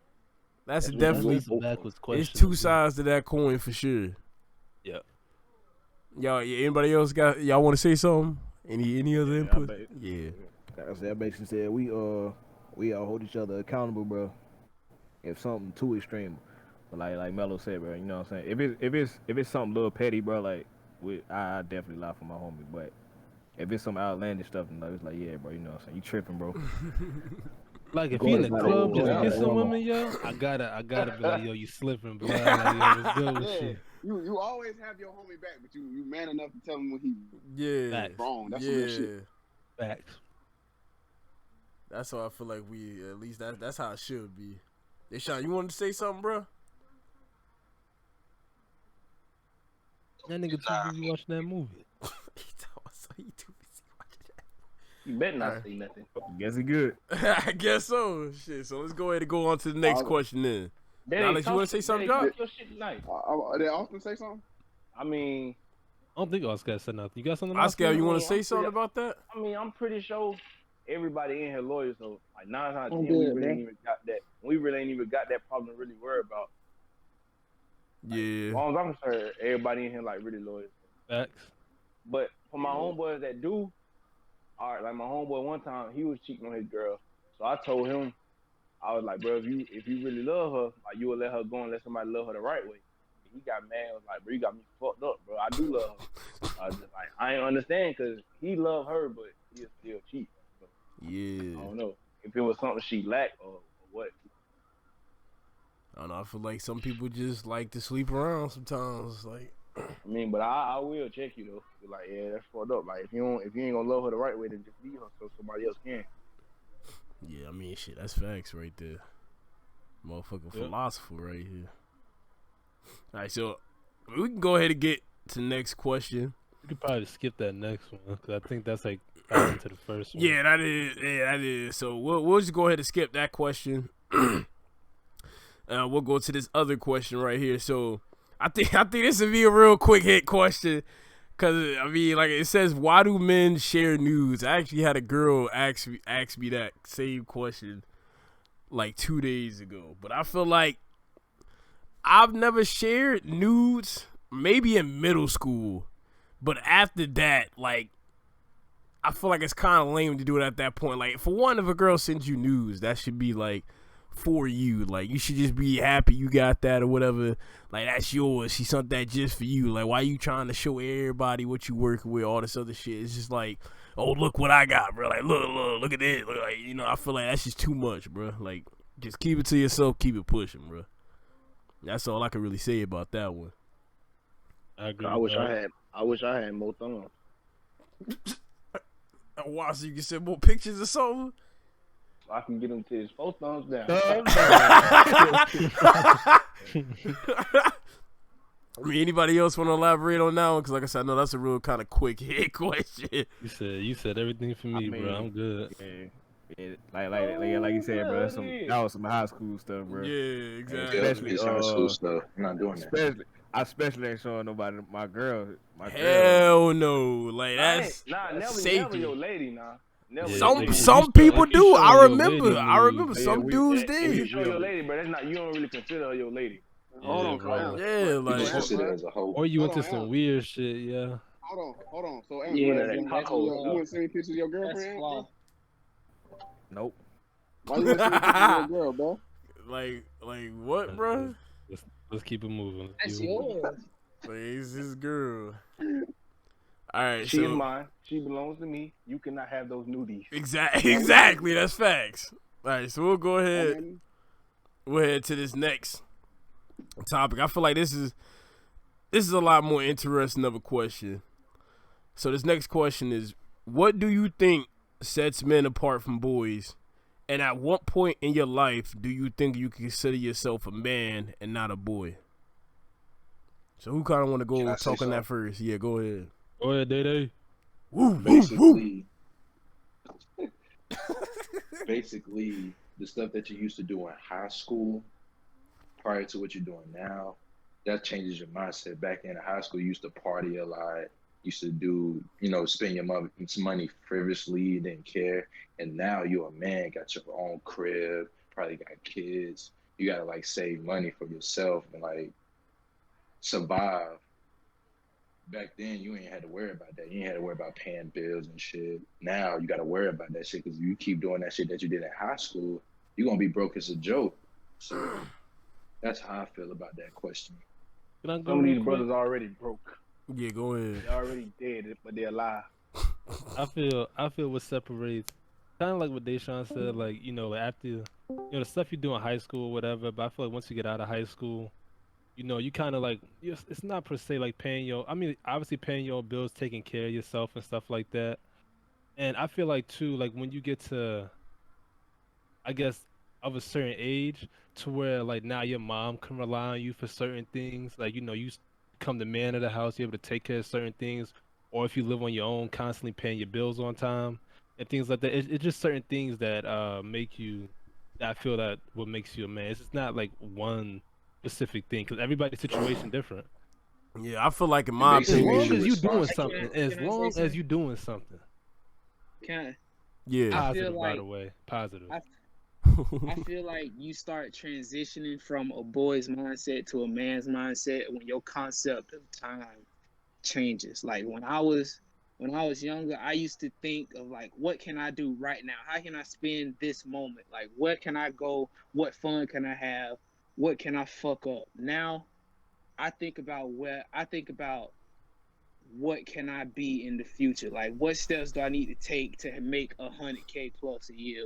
[SPEAKER 1] that's
[SPEAKER 6] That's
[SPEAKER 1] definitely
[SPEAKER 3] that's a backwards question.
[SPEAKER 1] it's two sides to that coin for sure.
[SPEAKER 3] Yeah.
[SPEAKER 1] Y'all, anybody else y'all want to say something? Any other input? Yeah.
[SPEAKER 5] Like I said, I basically said we all hold each other accountable, bro. If something too extreme, but like Mello said, bro, you know what I'm saying. If it's something little petty, bro, like I definitely lie for my homie. But if it's some outlandish stuff, then it's like, yeah, bro, you know what I'm saying. You tripping, bro.
[SPEAKER 3] Like if
[SPEAKER 5] Go
[SPEAKER 3] you in the
[SPEAKER 5] ahead,
[SPEAKER 3] club
[SPEAKER 5] go
[SPEAKER 3] just
[SPEAKER 5] ahead.
[SPEAKER 3] kissing women, yo, I gotta be like, yo, you slipping, bro. Like, yo, what's good with
[SPEAKER 2] yeah,
[SPEAKER 3] you?
[SPEAKER 2] you always have your homie back, but you man enough to tell him when he
[SPEAKER 1] Yeah.
[SPEAKER 2] wrong. That's some real shit.
[SPEAKER 3] Facts.
[SPEAKER 1] That's how I feel like at least that's how it should be. Deshaun, you wanted to say something, bro?
[SPEAKER 3] That nigga too busy watching that movie.
[SPEAKER 6] You better not say nothing.
[SPEAKER 5] Guess he good.
[SPEAKER 1] I guess so. Shit. So let's go ahead and go on to the next question then. Alex, you want to say something, Josh?
[SPEAKER 6] Your shit tonight.
[SPEAKER 2] Did Austin say something?
[SPEAKER 6] I mean,
[SPEAKER 3] I don't think Oscar said nothing. You got something?
[SPEAKER 1] Oscar, you want to
[SPEAKER 6] I'm
[SPEAKER 1] say
[SPEAKER 6] pretty-
[SPEAKER 1] something about that?
[SPEAKER 6] I mean, I'm pretty sure everybody in here loyal, so like 9 times out of 10,
[SPEAKER 4] I'm
[SPEAKER 6] we
[SPEAKER 4] good,
[SPEAKER 6] really
[SPEAKER 4] man.
[SPEAKER 6] ain't even got that. We really ain't even got that problem to really worry about.
[SPEAKER 1] Yeah.
[SPEAKER 6] As long as I'm concerned, everybody in here like really loyal.
[SPEAKER 3] Facts.
[SPEAKER 6] But for my homeboys that do, all right, like my homeboy one time, he was cheating on his girl. So I told him, I was like, bro, if you really love her, like you will let her go and let somebody love her the right way. And he got mad. I was like, bro, you got me fucked up, bro. I do love her. I was just like, I ain't understand because he loved her, but he'll still cheat. So,
[SPEAKER 1] Yeah.
[SPEAKER 6] I don't know if it was something she lacked or what.
[SPEAKER 1] I don't know. I feel like some people just like to sleep around sometimes. Like,
[SPEAKER 6] I mean, but I will check you though. Be like, yeah, that's fucked up. Like if you ain't gonna love her the right way, then just leave her so somebody else can.
[SPEAKER 1] yeah, I mean, shit, that's facts right there. Motherfucking philosopher right here. All right, so we can go ahead and get to the next question.
[SPEAKER 3] You could probably skip that next one because I think that's like tied into the first one.
[SPEAKER 1] Yeah, that is. So we'll just go ahead and skip that question. We'll go to this other question right here. So I think this would be a real quick hit question. Cause I mean, like it says, why do men share nudes? I actually had a girl ask me that same question like 2 days ago. But I feel like I've never shared nudes, maybe in middle school. But after that, like, I feel like it's kind of lame to do it at that point. Like, for one, if a girl sends you nudes, that should be like for you. Like, you should just be happy you got that or whatever. Like, that's yours. She sent that just for you. Like, why you trying to show everybody what you working with, all this other shit? It's just like, oh, look what I got, bro. Like, look at this. Look, like, you know, I feel like that's just too much, bro. Like, just keep it to yourself. Keep it pushing, bro. That's all I can really say about that one.
[SPEAKER 3] I agree.
[SPEAKER 6] I wish I had more thumbs.
[SPEAKER 1] Why, so you can send more pictures or something?
[SPEAKER 6] So I can get him to his 4 thumbs down.
[SPEAKER 1] I mean, anybody else want to elaborate on that one? Because like I said, I know that's a real kind of quick hit question.
[SPEAKER 3] You said everything for me, bro. I'm good.
[SPEAKER 5] Yeah, like you said, bro. That was some high school stuff, bro.
[SPEAKER 1] Yeah, exactly.
[SPEAKER 5] Especially
[SPEAKER 9] It's high school stuff. I'm not doing that.
[SPEAKER 5] I especially ain't showing nobody my girl.
[SPEAKER 1] Hell no, like that's
[SPEAKER 6] never
[SPEAKER 1] sacred.
[SPEAKER 6] your lady, nah. Never
[SPEAKER 3] Yeah,
[SPEAKER 6] your
[SPEAKER 3] like,
[SPEAKER 6] lady.
[SPEAKER 1] Some people
[SPEAKER 3] like, you
[SPEAKER 1] do.
[SPEAKER 3] show
[SPEAKER 1] I
[SPEAKER 3] your
[SPEAKER 1] remember.
[SPEAKER 3] lady
[SPEAKER 1] I remember
[SPEAKER 3] nudes.
[SPEAKER 1] some dudes
[SPEAKER 6] If you
[SPEAKER 1] did.
[SPEAKER 6] show your lady, bro, that's not, you don't really consider her your lady.
[SPEAKER 2] Hold on,
[SPEAKER 3] bro.
[SPEAKER 1] Yeah,
[SPEAKER 9] You
[SPEAKER 1] like
[SPEAKER 9] just consider it as a whole.
[SPEAKER 3] Or you
[SPEAKER 2] Hold
[SPEAKER 3] into
[SPEAKER 2] on,
[SPEAKER 3] some
[SPEAKER 2] Alex.
[SPEAKER 3] weird shit, yeah.
[SPEAKER 2] Hold on. So,
[SPEAKER 4] Yeah,
[SPEAKER 2] you
[SPEAKER 6] that's
[SPEAKER 2] want to send me pictures of your
[SPEAKER 4] That's
[SPEAKER 2] girlfriend?
[SPEAKER 4] flawed.
[SPEAKER 5] Nope.
[SPEAKER 2] Why you want to send me pictures of your girl, bro?
[SPEAKER 1] like what, bro?
[SPEAKER 3] Let's keep it moving.
[SPEAKER 4] That's
[SPEAKER 3] Keep it moving.
[SPEAKER 4] yours.
[SPEAKER 1] Like it's his girl. All right,
[SPEAKER 6] She is
[SPEAKER 1] so
[SPEAKER 6] mine. She belongs to me. You cannot have those nudies.
[SPEAKER 1] exactly. That's facts. All right, so we'll go ahead. We'll head to this next topic. I feel like this is a lot more interesting of a question. So this next question is, what do you think sets men apart from boys? And at what point in your life do you think you consider yourself a man and not a boy? So who kind of want to
[SPEAKER 10] Can
[SPEAKER 1] go
[SPEAKER 10] I say
[SPEAKER 1] talk on that
[SPEAKER 10] something?
[SPEAKER 1] first? Yeah, go ahead.
[SPEAKER 3] Go ahead, Day.
[SPEAKER 10] Basically, basically, the stuff that you used to do in high school prior to what you're doing now, that changes your mindset. Back in high school, you used to party a lot, used to do, spend your money frivolously, didn't care. And now you're a man, got your own crib, probably got kids. You gotta like save money for yourself and like survive. Back then, you ain't had to worry about that. You ain't had to worry about paying bills and shit. Now you got to worry about that shit because you keep doing that shit that you did in high school, you're gonna be broke as a joke. So that's how I feel about that question.
[SPEAKER 3] Can I go
[SPEAKER 6] Some of
[SPEAKER 3] real
[SPEAKER 6] these
[SPEAKER 3] quick?
[SPEAKER 6] brothers already broke.
[SPEAKER 1] Yeah, go ahead.
[SPEAKER 6] They're already dead, but they're alive.
[SPEAKER 3] I feel what separates, kind of like what Deshaun said, like, like after, the stuff you do in high school or whatever, but I feel like once you get out of high school, you kind of like, it's not per se like obviously paying your bills, taking care of yourself and stuff like that. And I feel like too, like when you get to, I guess, of a certain age to where like now your mom can rely on you for certain things, like, you become the man of the house, you're able to take care of certain things, or if you live on your own, constantly paying your bills on time and things like that. It's just certain things that make you, I feel that what makes you a man. It's just not like one specific thing because everybody's situation different.
[SPEAKER 1] Yeah, I feel like in
[SPEAKER 10] It
[SPEAKER 1] my
[SPEAKER 3] As
[SPEAKER 10] basically
[SPEAKER 1] opinion,
[SPEAKER 10] makes
[SPEAKER 3] long
[SPEAKER 10] you
[SPEAKER 3] as you doing
[SPEAKER 10] responsible.
[SPEAKER 3] something,
[SPEAKER 4] Can
[SPEAKER 3] as
[SPEAKER 4] I say
[SPEAKER 3] long as
[SPEAKER 4] something?
[SPEAKER 3] you doing something.
[SPEAKER 4] Can
[SPEAKER 1] yeah.
[SPEAKER 4] I feel
[SPEAKER 3] Positive, by
[SPEAKER 4] like
[SPEAKER 3] the way. Positive.
[SPEAKER 4] I feel like you start transitioning from a boy's mindset to a man's mindset when your concept of time changes. Like when I was younger, I used to think of like, what can I do right now? How can I spend this moment? Like, where can I go? What fun can I have? What can I fuck up? Now, I think about what can I be in the future? Like, what steps do I need to take to make 100K plus a year?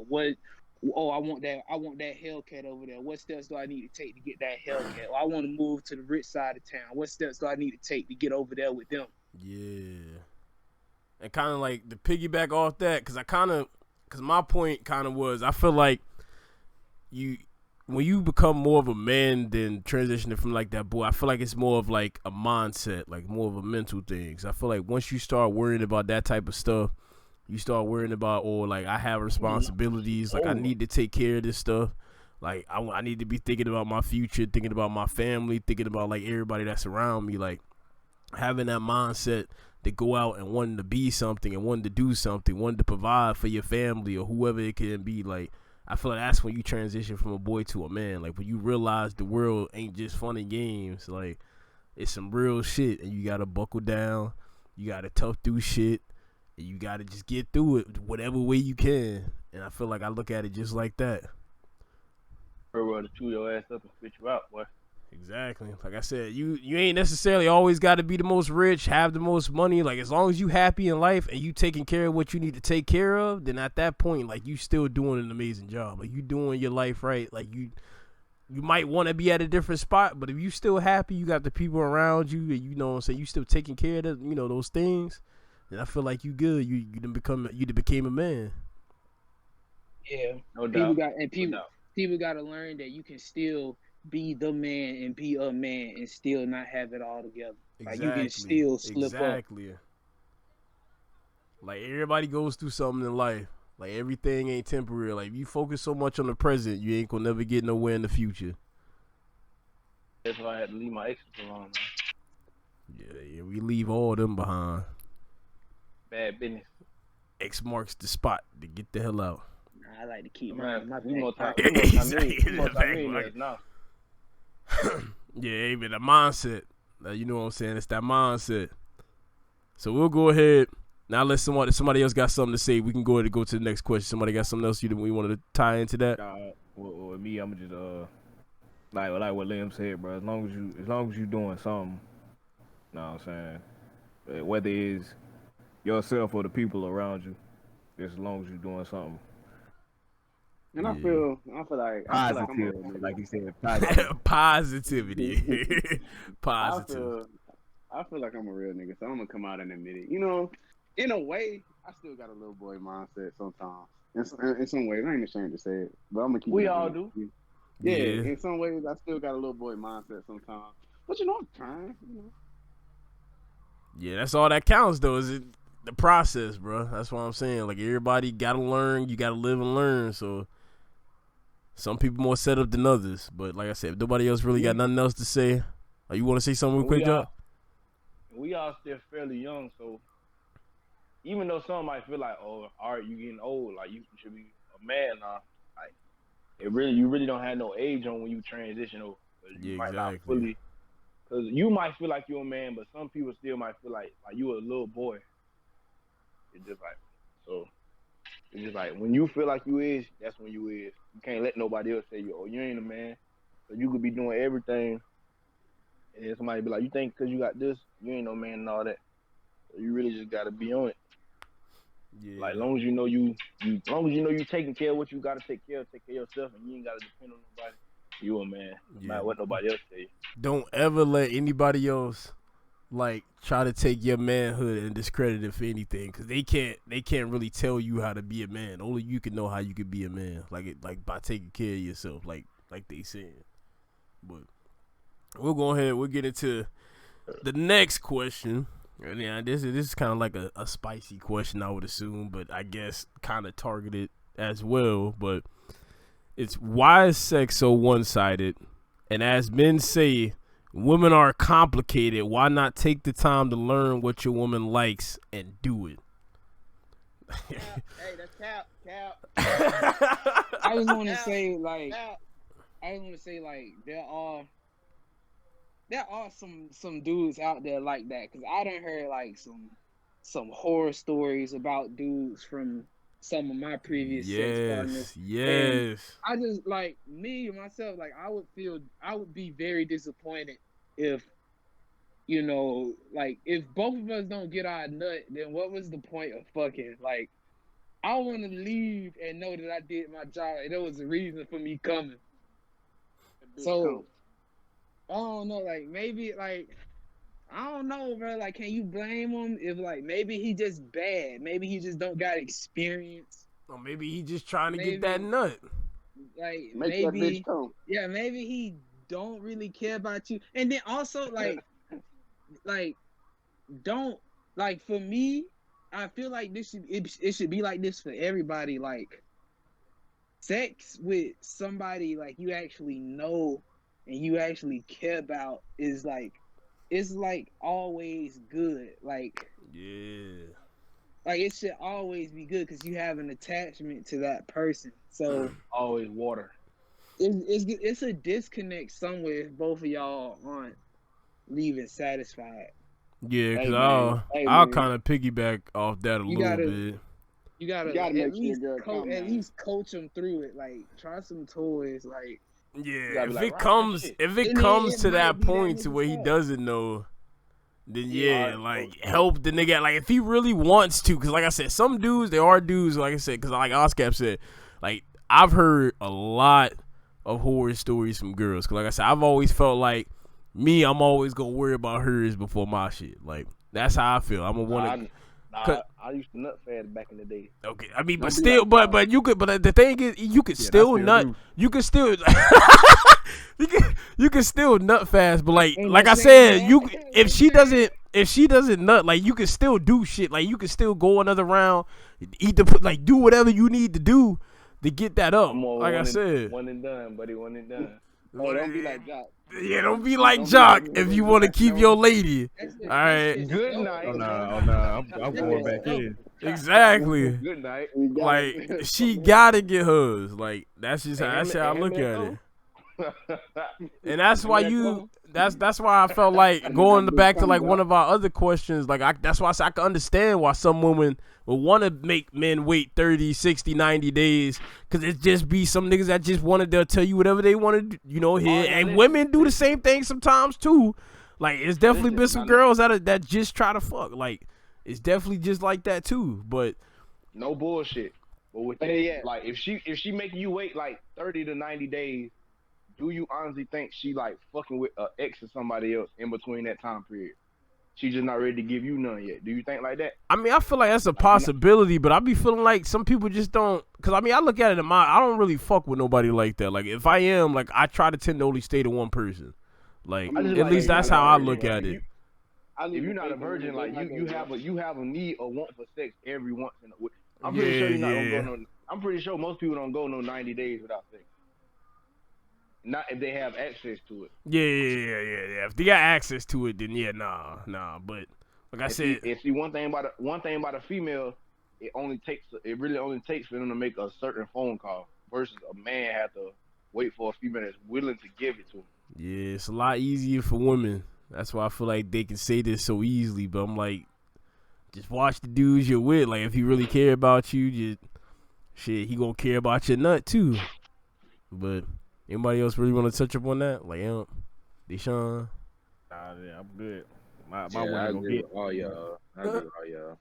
[SPEAKER 4] I want that Hellcat over there. What steps do I need to take to get that Hellcat? I want to move to the rich side of town. What steps do I need to take to get over there with them?
[SPEAKER 1] Yeah. And kind of like to piggyback off that, because my point kind of was, I feel like when you become more of a man than transitioning from like that boy, I feel like it's more of like a mindset, like more of a mental thing. So I feel like once you start worrying about that type of stuff, you start worrying about, like I have responsibilities, like I need to take care of this stuff. Like I need to be thinking about my future, thinking about my family, thinking about like everybody that's around me, like having that mindset to go out and wanting to be something and wanting to do something, wanting to provide for your family or whoever it can be. Like I feel like that's when you transition from a boy to a man. Like when you realize the world ain't just fun and games, like it's some real shit, and you gotta buckle down, you gotta tough through shit, and you gotta just get through it whatever way you can. And I feel like I look at it just like that.
[SPEAKER 6] Or to chew your ass up and spit you out, boy.
[SPEAKER 1] Exactly. Like I said, you ain't necessarily always got to be the most rich, have the most money. Like as long as you happy in life and you taking care of what you need to take care of, then at that point, like you still doing an amazing job. Like you doing your life right. Like you might want to be at a different spot, but if you still happy, you got the people around you, and you know what I'm saying, you still taking care of those things, then I feel like you good. You done became a man.
[SPEAKER 4] Yeah,
[SPEAKER 6] No doubt.
[SPEAKER 4] People got to learn that you can still be the man and be a man and still not have it all together. Like you can still slip up.
[SPEAKER 1] Like everybody goes through something in life. Like everything ain't temporary. Like if you focus so much on the present, you ain't gonna never get nowhere in the future.
[SPEAKER 6] That's why I had to leave my exes alone, man.
[SPEAKER 1] Yeah, we leave all them behind.
[SPEAKER 6] Bad business.
[SPEAKER 1] X marks the spot to get the hell out.
[SPEAKER 4] I like to keep
[SPEAKER 6] Man,
[SPEAKER 4] my
[SPEAKER 6] we more time. now.
[SPEAKER 1] Yeah, even the mindset. You know what I'm saying? It's that mindset. So we'll go ahead. Now let somebody else got something to say. We can go ahead and go to the next question. Somebody got something else we wanted to tie into that?
[SPEAKER 5] Well, me, I'm just like what Liam said, bro. As long as you doing something, you know what I'm saying? Whether it's yourself or the people around you, just as long as you doing something.
[SPEAKER 2] And I feel like
[SPEAKER 5] Positive,
[SPEAKER 2] I'm a real nigga.
[SPEAKER 5] like you said, positive.
[SPEAKER 1] Positivity. Positive.
[SPEAKER 2] I feel like I'm a real nigga, so I'm gonna come out and admit it. You know, in a way, I still got a little boy mindset sometimes. In some ways, I ain't ashamed to say it, but I'm gonna keep it
[SPEAKER 6] We
[SPEAKER 2] a
[SPEAKER 6] all
[SPEAKER 2] bean.
[SPEAKER 6] do.
[SPEAKER 2] Yeah,
[SPEAKER 1] Yeah.
[SPEAKER 2] in some ways, I still got a little boy mindset sometimes. But you know, I'm trying. You know.
[SPEAKER 1] Yeah, that's all that counts though. Is it the process, bro? That's what I'm saying. Like everybody gotta learn. You gotta live and learn. So some people more set up than others. But like I said, if nobody else really got nothing else to say, you want to say something real quick, Jock?
[SPEAKER 6] We all still fairly young, so even though some might feel like, oh, all right, you getting old, like you should be a man now. Like you really don't have no age on when you transition over. You
[SPEAKER 1] Yeah,
[SPEAKER 6] might not
[SPEAKER 1] exactly.
[SPEAKER 6] fully, because you might feel like you're a man, but some people still might feel like you a little boy. It's just like so. It's just like when you feel like you is, that's when you is. You can't let nobody else say you ain't a man. So you could be doing everything, and then somebody be like, you think because you got this, you ain't no man and all that. So you really just gotta be on it.
[SPEAKER 1] Yeah.
[SPEAKER 6] Like long as you know you long as you know you taking care of what you gotta take care of yourself, and you ain't gotta depend on nobody. You a man, no matter what nobody else say.
[SPEAKER 1] Don't ever let anybody else like try to take your manhood and discredit it for anything, because they can't really tell you how to be a man. Only you can know how you can be a man, like by taking care of yourself, like they saying. But we'll go ahead. We'll get into the next question. And yeah, this is kind of like a spicy question, I would assume, but I guess kind of targeted as well. But it's, why is sex so one-sided? And as men say, women are complicated. Why not take the time to learn what your woman likes and do it?
[SPEAKER 4] Hey, that's cap. I just want to say, like, there are some dudes out there like that, because I done heard like some horror stories about dudes from some of my previous sex partners.
[SPEAKER 1] Yes.
[SPEAKER 4] And I just, like, me myself, like, I would be very disappointed if, you know, like, if both of us don't get our nut, then what was the point of fucking? Like, I want to leave and know that I did my job and there was a reason for me coming. So I don't know, like, maybe, like, I don't know, bro. Like, can you blame him if, like, maybe he just bad? Maybe he just don't got experience.
[SPEAKER 1] Or maybe he just trying to get that nut.
[SPEAKER 4] Like,
[SPEAKER 2] Make
[SPEAKER 4] maybe,
[SPEAKER 2] that bitch come.
[SPEAKER 4] yeah, maybe he don't really care about you. And then also, like, don't, like, for me, I feel like it should be like this for everybody. Like, sex with somebody like you actually know and you actually care about is like, it's like always good. Like,
[SPEAKER 1] yeah,
[SPEAKER 4] like it should always be good because you have an attachment to that person. So
[SPEAKER 6] always water.
[SPEAKER 4] It's a disconnect somewhere if both of y'all aren't leaving satisfied.
[SPEAKER 1] Yeah, because I'll kind of piggyback off that a little bit.
[SPEAKER 4] You gotta
[SPEAKER 2] like,
[SPEAKER 4] at least coach them through it. Like, try some toys. Like,
[SPEAKER 1] yeah, if it comes to that point to where he doesn't know, then yeah, like, help the nigga. Like, if he really wants to, because like I said, some dudes, there are dudes, like I said, because like Oscap said, like, I've heard a lot of horror stories from girls. Because like I said, I've always felt like I'm always gonna worry about hers before my shit. Like, that's how I feel. I'm gonna want to.
[SPEAKER 6] I used to nut fast back in the day.
[SPEAKER 1] Okay, I mean, but still, but you could, but the thing is, you could still nut. You could still, you can still nut fast. But like I said, if she doesn't nut, like, you can still do shit. Like, you can still go another round, like, do whatever you need to do to get that up. Like I said,
[SPEAKER 6] one and done, buddy, one and done.
[SPEAKER 2] Oh, don't be like Jock.
[SPEAKER 1] Yeah, don't be like Jock if you want to keep your lady. All right.
[SPEAKER 6] Good night.
[SPEAKER 5] Oh no, I'm going back in.
[SPEAKER 1] Exactly.
[SPEAKER 6] Good night.
[SPEAKER 1] Like, she gotta get hers. Like, that's just how I look at it. And that's why that's why I felt like going back to like one of our other questions. Like, that's why I said I can understand why some women would want to make men wait 30, 60, 90 days, because it just be some niggas that just wanted to tell you whatever they wanted, hear. And women do the same thing sometimes too. Like, it's definitely been some girls that just try to fuck. Like, it's definitely just like that too. But
[SPEAKER 6] no bullshit. But with that, like, if she making you wait like 30 to 90 days, do you honestly think she like fucking with an ex or somebody else in between that time period? she's just not ready to give you none yet. Do you think like that?
[SPEAKER 1] I mean, I feel like that's a possibility, but I be feeling like some people just don't. Cause I mean, I look at it I don't really fuck with nobody like that. Like if I am, like I try to tend to only stay to one person. Like
[SPEAKER 2] I just
[SPEAKER 1] at
[SPEAKER 2] like
[SPEAKER 1] least
[SPEAKER 2] that
[SPEAKER 1] that's
[SPEAKER 2] you're
[SPEAKER 1] how
[SPEAKER 2] not
[SPEAKER 1] I
[SPEAKER 2] a
[SPEAKER 1] look
[SPEAKER 2] virgin,
[SPEAKER 1] at
[SPEAKER 2] bro.
[SPEAKER 1] it.
[SPEAKER 6] If you're not a virgin, like you have a need or want for sex every once in a. I'm pretty sure you're not gonna go no. I'm pretty sure most people don't go no 90 days without sex. Not if they have access to it.
[SPEAKER 1] Yeah. If they got access to it, then yeah, nah. But like I said,
[SPEAKER 6] see one thing about a female, it really only takes for them to make a certain phone call versus a man have to wait for a female that's willing to give it to him.
[SPEAKER 1] yeah, it's a lot easier for women. That's why I feel like they can say this so easily. But I'm like, just watch the dudes you're with. Like if he really care about you, he gonna care about your nut too. But anybody else really want to touch up on that? Like, Deshaun?
[SPEAKER 5] Nah, yeah, I'm good. My
[SPEAKER 10] Yeah, I
[SPEAKER 5] women gonna
[SPEAKER 10] agree
[SPEAKER 5] get.
[SPEAKER 10] with all y'all. I agree with all y'all.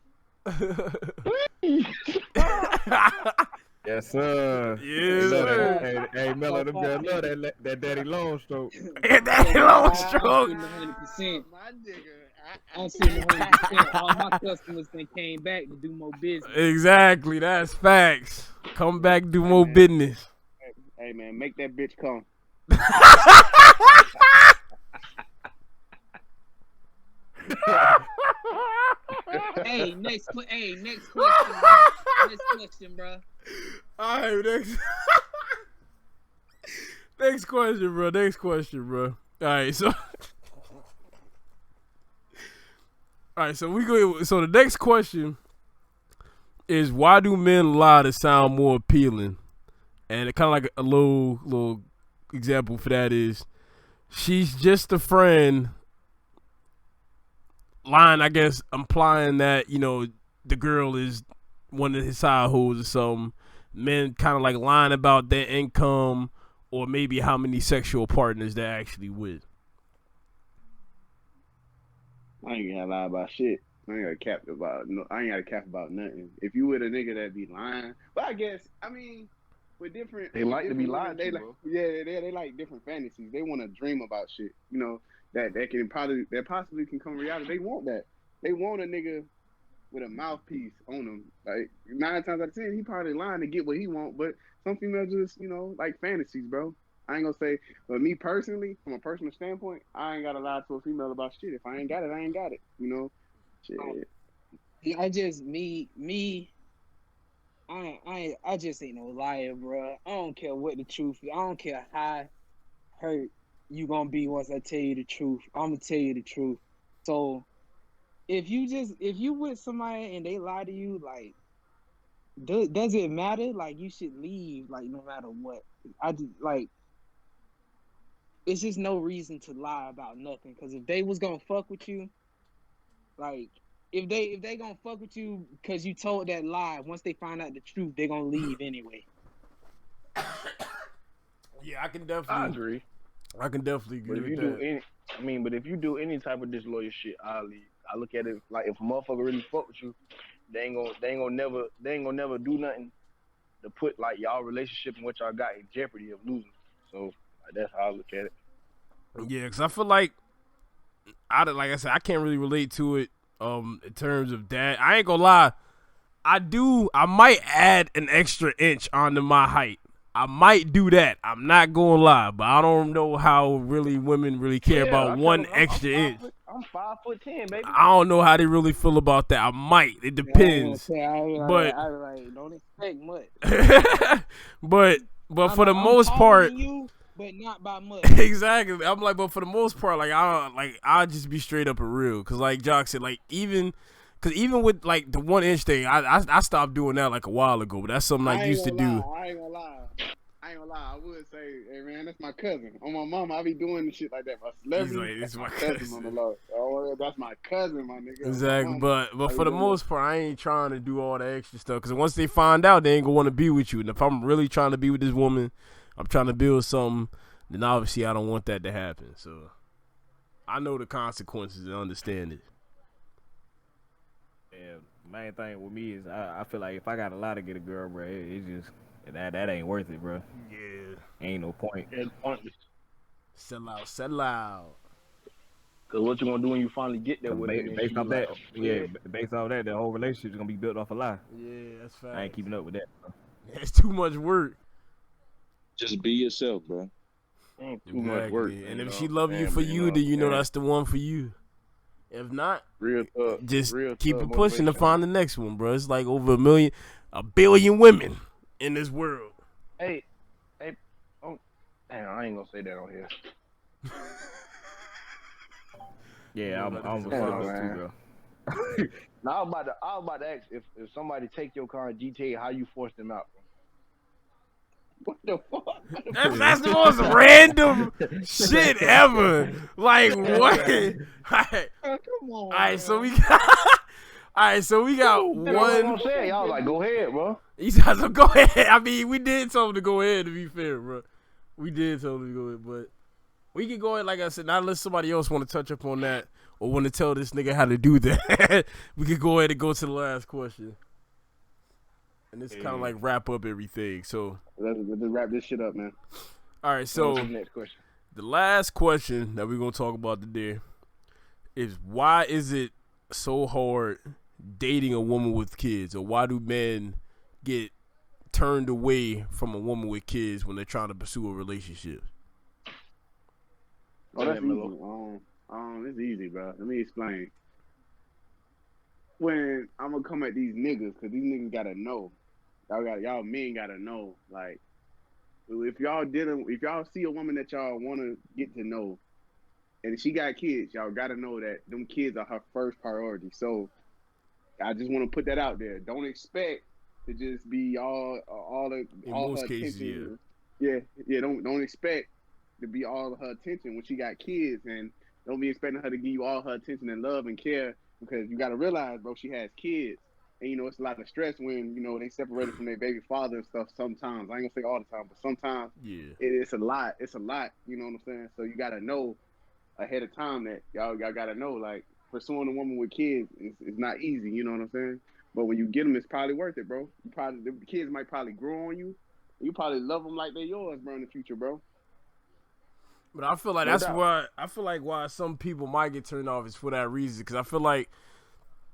[SPEAKER 5] Yes, sir.
[SPEAKER 1] Yes,
[SPEAKER 5] Love
[SPEAKER 1] sir.
[SPEAKER 5] that. Hey, Mello, them girls love that daddy long stroke.
[SPEAKER 1] Daddy long stroke.
[SPEAKER 4] I'm 100%.
[SPEAKER 2] My nigga,
[SPEAKER 4] I'm sitting 100%. All my customers then came back to do more business.
[SPEAKER 1] Exactly, that's facts. Come back, do more business.
[SPEAKER 2] hey man, make that bitch come.
[SPEAKER 4] Hey, next question, bro. Next question, bro.
[SPEAKER 1] All right, next question, bro. All right, so we go. So the next question is, why do men lie to sound more appealing? And it kind of like a little example for that is, she's just a friend. Lying, I guess, implying that the girl is one of his side hoes or something. Men kind of like lying about their income or maybe how many sexual partners they're actually with.
[SPEAKER 2] I ain't gotta lie about shit. I ain't gotta cap about nothing. If you with a nigga that be lying, but I guess with different.
[SPEAKER 6] They like to be
[SPEAKER 2] different
[SPEAKER 6] lied
[SPEAKER 2] niggas,
[SPEAKER 6] to,
[SPEAKER 2] like,
[SPEAKER 6] bro.
[SPEAKER 2] Yeah, they like different fantasies. They want to dream about shit. That possibly can come reality. They want that. They want a nigga with a mouthpiece on them. Like 9 times out of 10, he probably lying to get what he want. But some females just like fantasies, bro. I ain't gonna say, but me personally, from a personal standpoint, I ain't gotta lie to a female about shit. If I ain't got it, I ain't got it. Shit.
[SPEAKER 4] I just I just ain't no liar, bro. I don't care what the truth is. I don't care how hurt you gonna be once I tell you the truth. I'm gonna tell you the truth. So if you with somebody and they lie to you, like, does it matter? Like, you should leave, like, no matter what. I just like. It's just no reason to lie about nothing. Because if they was gonna fuck with you, like, if they gonna fuck with you because you told that lie, once they find out the truth, they gonna leave anyway.
[SPEAKER 1] Yeah, I can definitely.
[SPEAKER 6] I agree.
[SPEAKER 1] I can definitely agree with that.
[SPEAKER 6] But if you do any type of disloyal shit, I'll leave. I look at it like, if a motherfucker really fuck with you, they ain't gonna never do nothing to put like y'all relationship and what y'all got in jeopardy of losing. So like, that's how I look at it.
[SPEAKER 1] Yeah, because I feel like like I said, I can't really relate to it in terms of that. I ain't gonna lie, I might add an extra inch onto my height. I might do that. I'm not gonna lie, but I don't know how women really care about one extra inch.
[SPEAKER 6] I'm 5'10", baby.
[SPEAKER 1] I don't know how they really feel about that. I might. It depends. But
[SPEAKER 4] I don't expect much.
[SPEAKER 1] but for the most part,
[SPEAKER 4] but not by much.
[SPEAKER 1] Exactly. I'm like, but for the most part, like I'll just be straight up and real. Cause like Jock said, like even with like the 1 inch thing, I stopped doing that like a while ago. But that's something I used to do.
[SPEAKER 2] I ain't gonna lie. I would say, hey man, that's my cousin. On my mama, I be doing this shit like that. My celebrity,
[SPEAKER 1] it's my
[SPEAKER 2] cousin on the low. Oh, that's my cousin, my nigga.
[SPEAKER 1] Exactly. But for the most part, I ain't trying to do all the extra stuff. Cause once they find out, they ain't gonna want to be with you. And if I'm really trying to be with this woman, I'm trying to build something, then obviously I don't want that to happen. So I know the consequences and understand it.
[SPEAKER 5] Yeah, main thing with me is I feel like if I got a lot to get a girl, bro, it's just that ain't worth it, bro.
[SPEAKER 1] Yeah,
[SPEAKER 5] ain't no point.
[SPEAKER 6] It's pointless.
[SPEAKER 1] Sell out.
[SPEAKER 6] Cause what you gonna do when you finally get there with her? And
[SPEAKER 5] Based
[SPEAKER 6] she
[SPEAKER 5] off
[SPEAKER 6] like,
[SPEAKER 5] that, based off that, the whole relationship is gonna be built off a lie.
[SPEAKER 1] Yeah, that's fine.
[SPEAKER 5] I ain't keeping up with that.
[SPEAKER 1] It's too much work.
[SPEAKER 9] Just be yourself, bro.
[SPEAKER 6] ain't too much work.
[SPEAKER 1] And if
[SPEAKER 6] you
[SPEAKER 1] she
[SPEAKER 6] know,
[SPEAKER 1] love you
[SPEAKER 6] man,
[SPEAKER 1] for
[SPEAKER 6] but
[SPEAKER 1] you, then you know
[SPEAKER 6] yeah.
[SPEAKER 1] that's the one for you. If not,
[SPEAKER 6] real tough.
[SPEAKER 1] just
[SPEAKER 6] real
[SPEAKER 1] keep
[SPEAKER 6] tough
[SPEAKER 1] it pushing to
[SPEAKER 6] motivation.
[SPEAKER 1] find the next one, bro. It's like over a billion women in this world.
[SPEAKER 6] Hey, oh, damn, I ain't gonna say that on here.
[SPEAKER 5] Yeah, I'm
[SPEAKER 1] Yeah,
[SPEAKER 5] with
[SPEAKER 6] man.
[SPEAKER 5] too, bro.
[SPEAKER 6] Now I was about to ask if somebody take your car in GTA, how you force them out? What the fuck?
[SPEAKER 1] That's the most random shit ever. Like what? Alright,
[SPEAKER 4] Come on.
[SPEAKER 1] alright, so we got. Alright, so we got
[SPEAKER 6] You know what I'm
[SPEAKER 1] one.
[SPEAKER 6] saying? Y'all like, go ahead, bro.
[SPEAKER 1] He said, so go ahead. I mean, we did tell him to go ahead, to be fair, bro. We did tell him to go ahead, but we can go ahead, like I said, not unless somebody else want to touch up on that or want to tell this nigga how to do that. We could go ahead and go to the last question. And it's kind of like wrap up everything. So
[SPEAKER 2] Let's wrap this shit up, man.
[SPEAKER 1] all right, so
[SPEAKER 6] What's the next question?
[SPEAKER 1] the last question that we're going to talk about today is, why is it so hard dating a woman with kids? Or why do men get turned away from a woman with kids when they're trying to pursue a relationship?
[SPEAKER 2] Oh, that's
[SPEAKER 6] Yeah,
[SPEAKER 2] easy. It's easy, bro. Let me explain. When I'm gonna come at these niggas, cause these niggas gotta know. Y'all men gotta know. Like, if y'all see a woman that y'all wanna get to know, and she got kids, y'all gotta know that them kids are her first priority. So I just want to put that out there. Don't expect to just be all her
[SPEAKER 1] most cases,
[SPEAKER 2] attention. Yeah. Don't expect to be all of her attention when she got kids, and don't be expecting her to give you all her attention and love and care, because you got to realize, bro, she has kids, and it's a lot of stress when they separated from their baby father and stuff. Sometimes, I ain't gonna say all the time, but sometimes it's a lot. It's a lot. You know what I'm saying? So you got to know ahead of time that y'all got to know, like, pursuing a woman with kids is not easy. You know what I'm saying? But when you get them, it's probably worth it, bro. The kids might probably grow on you. You probably love them like they're yours, bro, in the future, bro.
[SPEAKER 1] But I feel like
[SPEAKER 2] No
[SPEAKER 1] that's
[SPEAKER 2] doubt.
[SPEAKER 1] why some people might get turned off is for that reason. Because I feel like,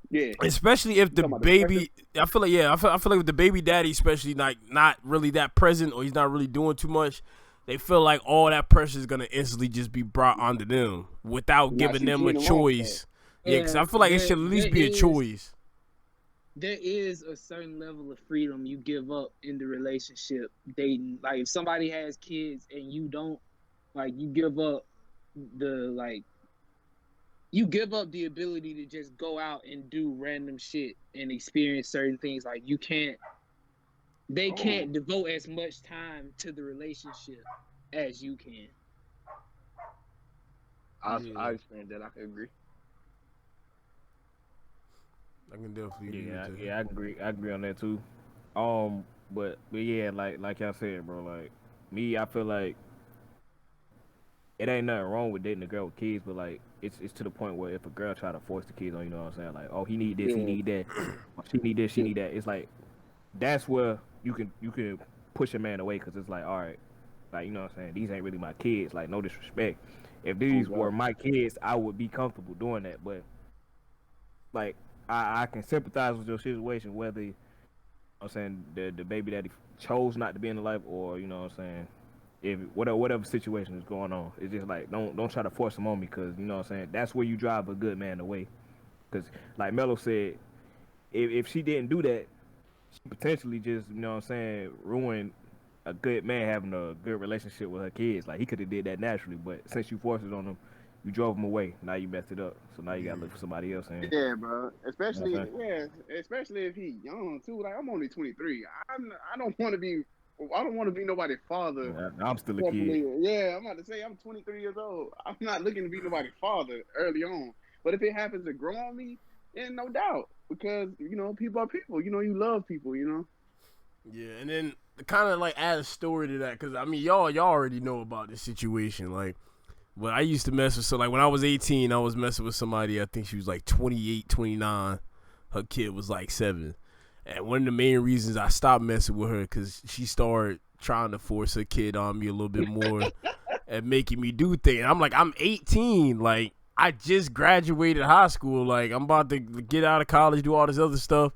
[SPEAKER 2] Yeah,
[SPEAKER 1] especially if the
[SPEAKER 2] talking about the
[SPEAKER 1] baby, I feel like with the baby daddy, especially like not really that present, or he's not really doing too much, they feel like all that pressure is gonna instantly just be brought onto them without
[SPEAKER 2] Nah,
[SPEAKER 1] giving
[SPEAKER 2] see,
[SPEAKER 1] them
[SPEAKER 2] she
[SPEAKER 1] a
[SPEAKER 2] ain't wrong with
[SPEAKER 1] choice. Yeah, because I feel like it should at least
[SPEAKER 4] there
[SPEAKER 1] be a
[SPEAKER 4] is-
[SPEAKER 1] choice.
[SPEAKER 4] There is a certain level of freedom you give up in the relationship dating. Like, if somebody has kids and you don't, like, you give up the ability to just go out and do random shit and experience certain things. Like, they can't devote as much time to the relationship as you can.
[SPEAKER 6] I experienced that. I can agree.
[SPEAKER 1] I can definitely agree with that.
[SPEAKER 5] I agree on that too. But yeah, like y'all said, bro. Like me, I feel like it ain't nothing wrong with dating a girl with kids, but like it's to the point where if a girl try to force the kids on, you know what I'm saying? Like, oh, he need this, he need that, or she need this, she need that. It's like that's where you can push a man away, because it's like, all right, like, you know what I'm saying? These ain't really my kids. Like, no disrespect. If these were my kids, I would be comfortable doing that. But like, I can sympathize with your situation, whether, you know what I'm saying, the baby daddy chose not to be in the life, or, you know what I'm saying, if whatever situation is going on. It's just like, don't try to force them on me, because, you know what I'm saying, that's where you drive a good man away. Because like Melo said, if she didn't do that, she potentially just, you know what I'm saying, ruined a good man having a good relationship with her kids. Like, he could have did that naturally, but since you forced it on him, you drove him away. Now you messed it up. So now you gotta look for somebody else. And
[SPEAKER 2] Yeah, bro. Especially,
[SPEAKER 5] You know
[SPEAKER 2] especially if he young too. Like, I'm only 23. I don't want to be. I don't want to be nobody's father.
[SPEAKER 5] I'm still a kid.
[SPEAKER 2] Yeah, I'm about to say I'm 23 years old. I'm not looking to be nobody's father early on. But if it happens to grow on me, then no doubt, because people are people. You love people.
[SPEAKER 1] Yeah, and then kind of like add a story to that, because I mean, y'all already know about this situation. Like, but I used to mess with, so like when I was 18, I was messing with somebody. I think she was like 28, 29. Her kid was like 7. And one of the main reasons I stopped messing with her, because she started trying to force her kid on me a little bit more and making me do things. I'm like, I'm 18. Like, I just graduated high school. Like, I'm about to get out of college, do all this other stuff,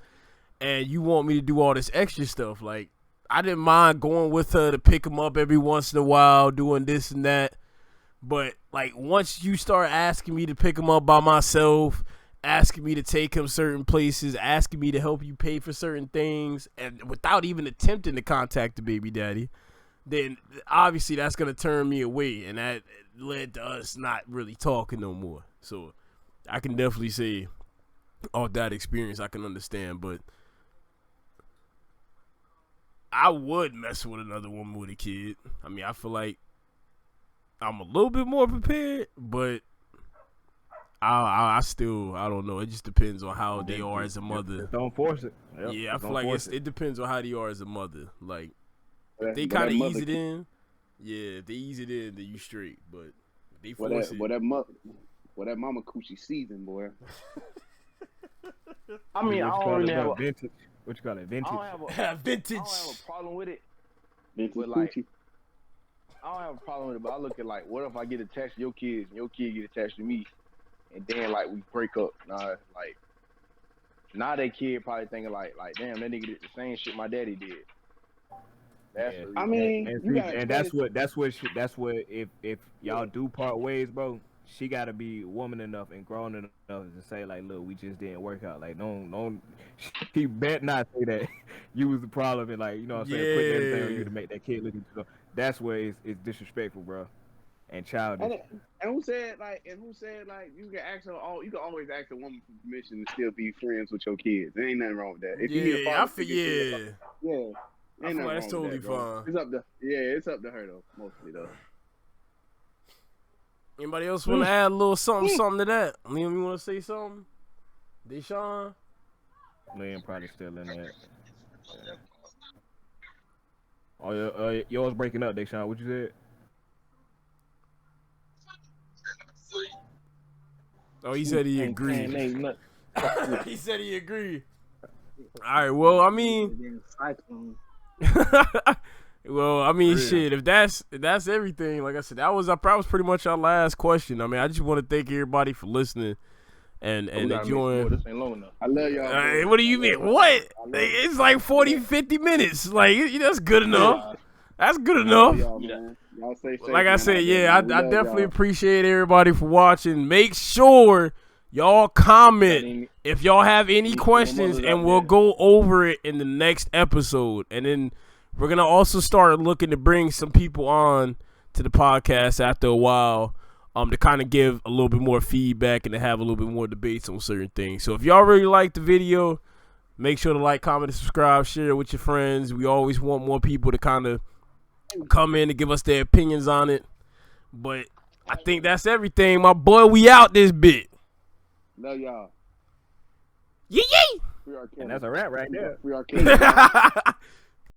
[SPEAKER 1] and you want me to do all this extra stuff. Like, I didn't mind going with her to pick him up every once in a while, doing this and that. But, like, once you start asking me to pick him up by myself, asking me to take him certain places, asking me to help you pay for certain things, and without even attempting to contact the baby daddy, then obviously that's going to turn me away. And that led to us not really talking no more. So I can definitely say off that experience, I can understand. But I would mess with another woman with a kid. I mean, I feel like I'm a little bit more prepared, but I still, I don't know. It just depends on how they are as a mother.
[SPEAKER 5] Don't force it. Yep,
[SPEAKER 1] Yeah, I feel like it depends on how they are as a mother. Like, if they
[SPEAKER 2] But
[SPEAKER 1] kind of
[SPEAKER 2] that
[SPEAKER 1] ease
[SPEAKER 2] mother
[SPEAKER 1] it in, if they ease it in, then you straight. But if they force it.
[SPEAKER 2] That mama coochie season, boy.
[SPEAKER 6] I mean, I don't really have a,
[SPEAKER 5] vintage. What you call it? Vintage.
[SPEAKER 6] I don't have
[SPEAKER 1] Vintage.
[SPEAKER 6] a problem with it.
[SPEAKER 2] Vintage
[SPEAKER 6] But like,
[SPEAKER 2] coochie.
[SPEAKER 6] I don't have a problem with it. But I look at like, what if I get attached to your kids and your kid get attached to me, and then like we break up? Nah, like now that kid probably thinking like damn, that nigga did the same shit my daddy did. That's
[SPEAKER 5] Yeah.
[SPEAKER 2] I mean,
[SPEAKER 5] and that's what if y'all do part ways, bro, she gotta be woman enough and grown enough to say like, look, we just didn't work out. Like, no, she bet not say that you was the problem and like, you know what I'm saying, putting everything on you to make that kid look at you. That's where it's disrespectful, bro, and childish.
[SPEAKER 2] And who said like you can ask her you can always ask a woman for permission to still be friends with your kids. There ain't nothing wrong with that. If you need a father figure, yeah.
[SPEAKER 1] I feel like that's totally fine.
[SPEAKER 2] It's up to her though, mostly though.
[SPEAKER 1] Anybody else want to add a little something to that? Liam, you want to say something? Deshaun?
[SPEAKER 5] Liam probably still in there. Yeah. Oh, yours breaking up, Deshaun. What you said?
[SPEAKER 1] Oh, he said he agreed. He said he agreed. All right. Well, I mean. Well, I mean, shit. If that's everything, like I said, that was pretty much our last question. I mean, I just want to thank everybody for listening and enjoying.
[SPEAKER 6] This ain't long enough.
[SPEAKER 2] I love y'all.
[SPEAKER 1] What do you mean? What? It's like 40, 50 minutes. Like that's good enough. That's good enough.
[SPEAKER 2] Y'all stay safe,
[SPEAKER 1] like I said,
[SPEAKER 2] man.
[SPEAKER 1] I definitely appreciate everybody for watching. Make sure y'all comment if y'all have any questions, and we'll go over it in the next episode. And then we're gonna also start looking to bring some people on to the podcast after a while, to kind of give a little bit more feedback and to have a little bit more debates on certain things. So if y'all really like the video, make sure to like, comment, and subscribe, share it with your friends. We always want more people to kind of come in and give us their opinions on it. But I think that's everything. My boy, we out this bit.
[SPEAKER 2] Love y'all.
[SPEAKER 1] Yee yee.
[SPEAKER 5] And that's a wrap right there.
[SPEAKER 2] Free our kids.